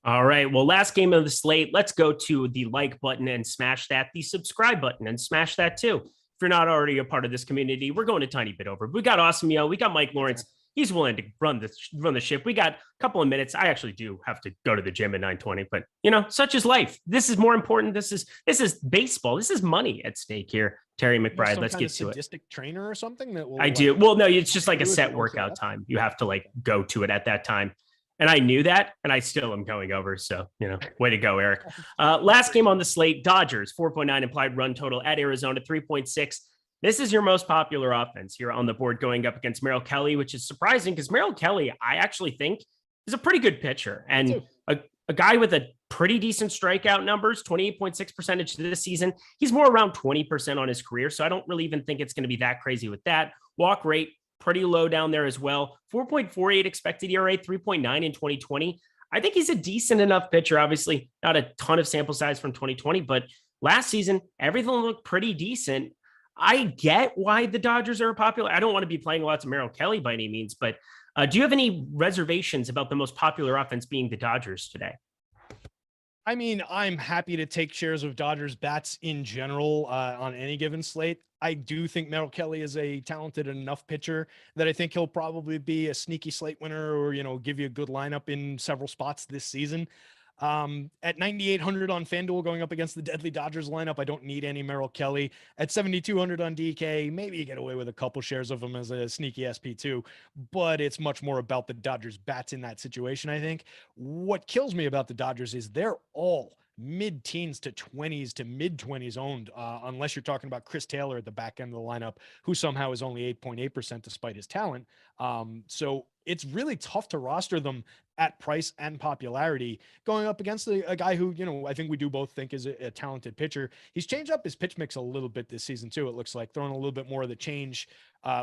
All right. Well, last game of the slate, let's go to the like button and smash that, the subscribe button and smash that too. If you're not already a part of this community, we're going a tiny bit over. We got Awesemo, we got Mike Lawrence. He's willing to run the ship. We got a couple of minutes. I actually do have to go to the gym at 9:20, but such is life. This is more important. This is baseball. This is money at stake here. Terry McBride, let's get to it.
Sadistic trainer or something that will.
I do. Well, no, it's just like a set workout time. You have to go to it at that time. And I knew that, and I still am going over. So, way to go, Eric. Last game on the slate, Dodgers, 4.9 implied run total at Arizona, 3.6. This is your most popular offense here on the board, going up against Merrill Kelly, which is surprising because Merrill Kelly, I actually think, is a pretty good pitcher. And a guy with a pretty decent strikeout numbers, 28.6% this season. He's more around 20% on his career. So I don't really even think it's going to be that crazy with that. Walk rate, pretty low down there as well. 4.48 expected ERA, 3.9 in 2020. I think he's a decent enough pitcher. Obviously, not a ton of sample size from 2020, but last season, everything looked pretty decent. I get why the Dodgers are popular. I don't want to be playing lots of Merrill Kelly by any means, but do you have any reservations about the most popular offense being the Dodgers today?
I mean, I'm happy to take shares of Dodgers bats in general on any given slate. I do think Merrill Kelly is a talented enough pitcher that I think he'll probably be a sneaky slate winner, or, give you a good lineup in several spots this season. At 9,800 on FanDuel going up against the deadly Dodgers lineup, I don't need any Merrill Kelly. At 7,200 on DK, maybe you get away with a couple shares of him as a sneaky SP2, but it's much more about the Dodgers bats in that situation, I think. What kills me about the Dodgers is they're all mid-teens to 20s to mid-20s owned, unless you're talking about Chris Taylor at the back end of the lineup, who somehow is only 8.8% despite his talent. So it's really tough to roster them at price and popularity going up against a guy who, I think we do both think is a talented pitcher. He's changed up his pitch mix a little bit this season too. It looks like throwing a little bit more of the change,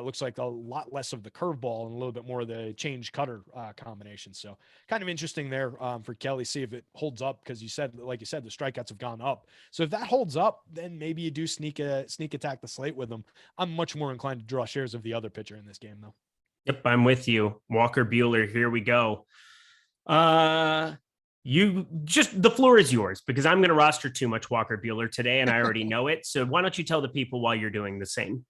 looks like a lot less of the curveball and a little bit more of the change cutter combination. So kind of interesting there for Kelly, see if it holds up. Cause like you said, the strikeouts have gone up. So if that holds up, then maybe you do sneak attack the slate with them. I'm much more inclined to draw shares of the other pitcher in this game though.
Yep, I'm with you. Walker Buehler, here we go. The floor is yours because I'm going to roster too much Walker Buehler today and I already know it. So why don't you tell the people why you're doing the same?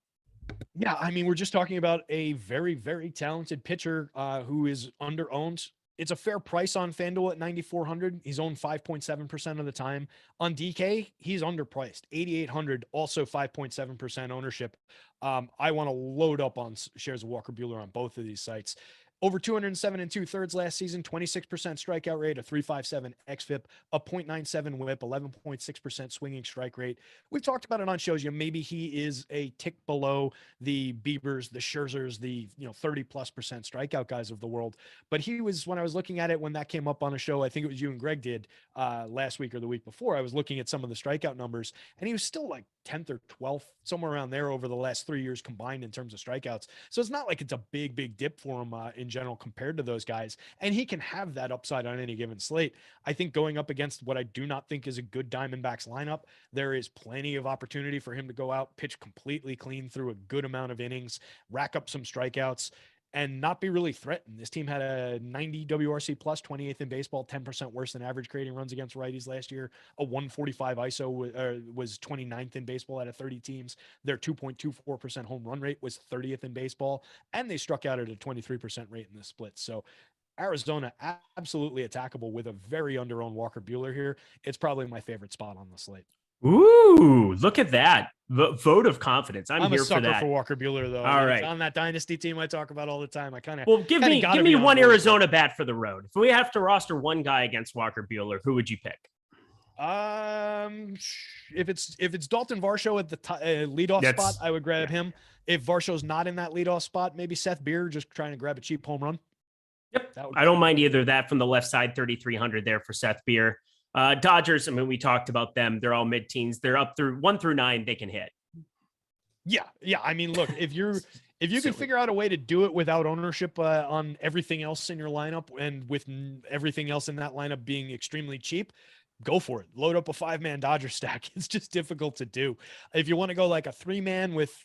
Yeah, I mean, we're just talking about a very, very talented pitcher who is under-owned. It's a fair price on FanDuel at 9,400. He's owned 5.7% of the time. On DK, he's underpriced. 8,800, also 5.7% ownership. I want to load up on shares of Walker Buehler on both of these sites. Over 207 and 2/3 last season, 26% strikeout rate, a 3.57 xFIP, a 0.97 WHIP, 11.6% swinging strike rate. We've talked about it on shows. Maybe he is a tick below the Biebers, the Scherzers, the 30+% strikeout guys of the world. But he was, when I was looking at it, when that came up on a show, I think it was you and Greg did last week or the week before, I was looking at some of the strikeout numbers, and he was still like 10th or 12th, somewhere around there over the last 3 years combined in terms of strikeouts. So it's not like it's a big dip for him in general compared to those guys. And he can have that upside on any given slate. I think going up against what I do not think is a good Diamondbacks lineup, there is plenty of opportunity for him to go out, pitch completely clean through a good amount of innings, rack up some strikeouts, and not be really threatened. This team had a 90 WRC plus, 28th in baseball, 10% worse than average creating runs against righties last year. A 145 ISO was 29th in baseball out of 30 teams. Their 2.24% home run rate was 30th in baseball, and they struck out at a 23% rate in the split. So Arizona absolutely attackable with a very under-owned Walker Buehler here. It's probably my favorite spot on the slate.
Ooh, look at that. Vote of confidence. I'm here
a sucker
for that.
for Walker Buehler, though.
All right.
On that dynasty team I talk about all the time. I kind of
give me one Arizona bat for the road. If we have to roster one guy against Walker Buehler, who would you pick?
If it's Dalton Varsho at the leadoff spot, I would grab him. If Varsho's not in that leadoff spot, maybe Seth Beer just trying to grab a cheap home run.
Yep, I don't mind either of that from the left side. 3,300 there for Seth Beer. Dodgers, I mean, we talked about them. They're all mid-teens. They're up through 1 through 9. They can hit.
Yeah. I mean, look, if you can figure out a way to do it without ownership on everything else in your lineup, and with everything else in that lineup being extremely cheap, go for it. Load up a 5-man Dodger stack. It's just difficult to do. If you want to go like a 3-man with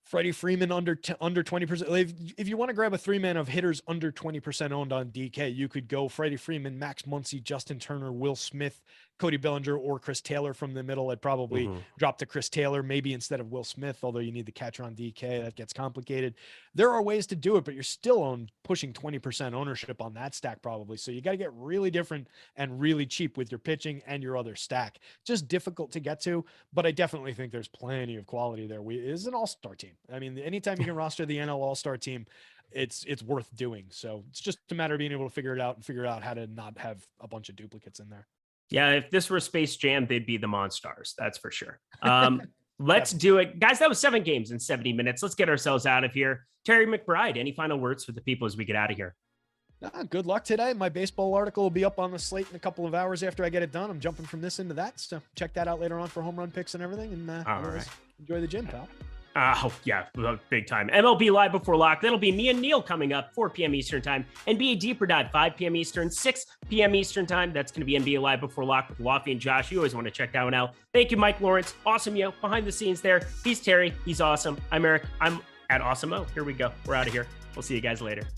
Freddie Freeman under 20%. If you want to grab a 3-man of hitters under 20% owned on DK, you could go Freddie Freeman, Max Muncy, Justin Turner, Will Smith, Cody Bellinger, or Chris Taylor from the middle. I'd probably drop to Chris Taylor maybe instead of Will Smith, although you need the catcher on DK. That gets complicated. There are ways to do it, but you're still pushing 20% ownership on that stack probably. So you got to get really different and really cheap with your pitching and your other stack. Just difficult to get to, but I definitely think there's plenty of quality there. It is an all-star team. I mean, anytime you can roster the NL All-Star team, it's worth doing. So it's just a matter of being able to figure it out and figure out how to not have a bunch of duplicates in there.
Yeah, if this were Space Jam, they'd be the Monstars. That's for sure. Let's do it. Guys, that was 7 games in 70 minutes. Let's get ourselves out of here. Terry McBride, any final words for the people as we get out of here?
Good luck today. My baseball article will be up on the slate in a couple of hours after I get it done. I'm jumping from this into that. So check that out later on for home run picks and everything. And
all right.
Enjoy the gym, pal.
Oh, yeah, big time. MLB Live Before Lock. That'll be me and Neil coming up 4 p.m. Eastern time. NBA Deeper Dive 5 p.m. Eastern, 6 p.m. Eastern time. That's going to be NBA Live Before Lock with Wafi and Josh. You always want to check that one out. Thank you, Mike Lawrence. Awesome, behind the scenes there. He's Terry. He's awesome. I'm Eric. I'm at Awesemo. Here we go. We're out of here. We'll see you guys later.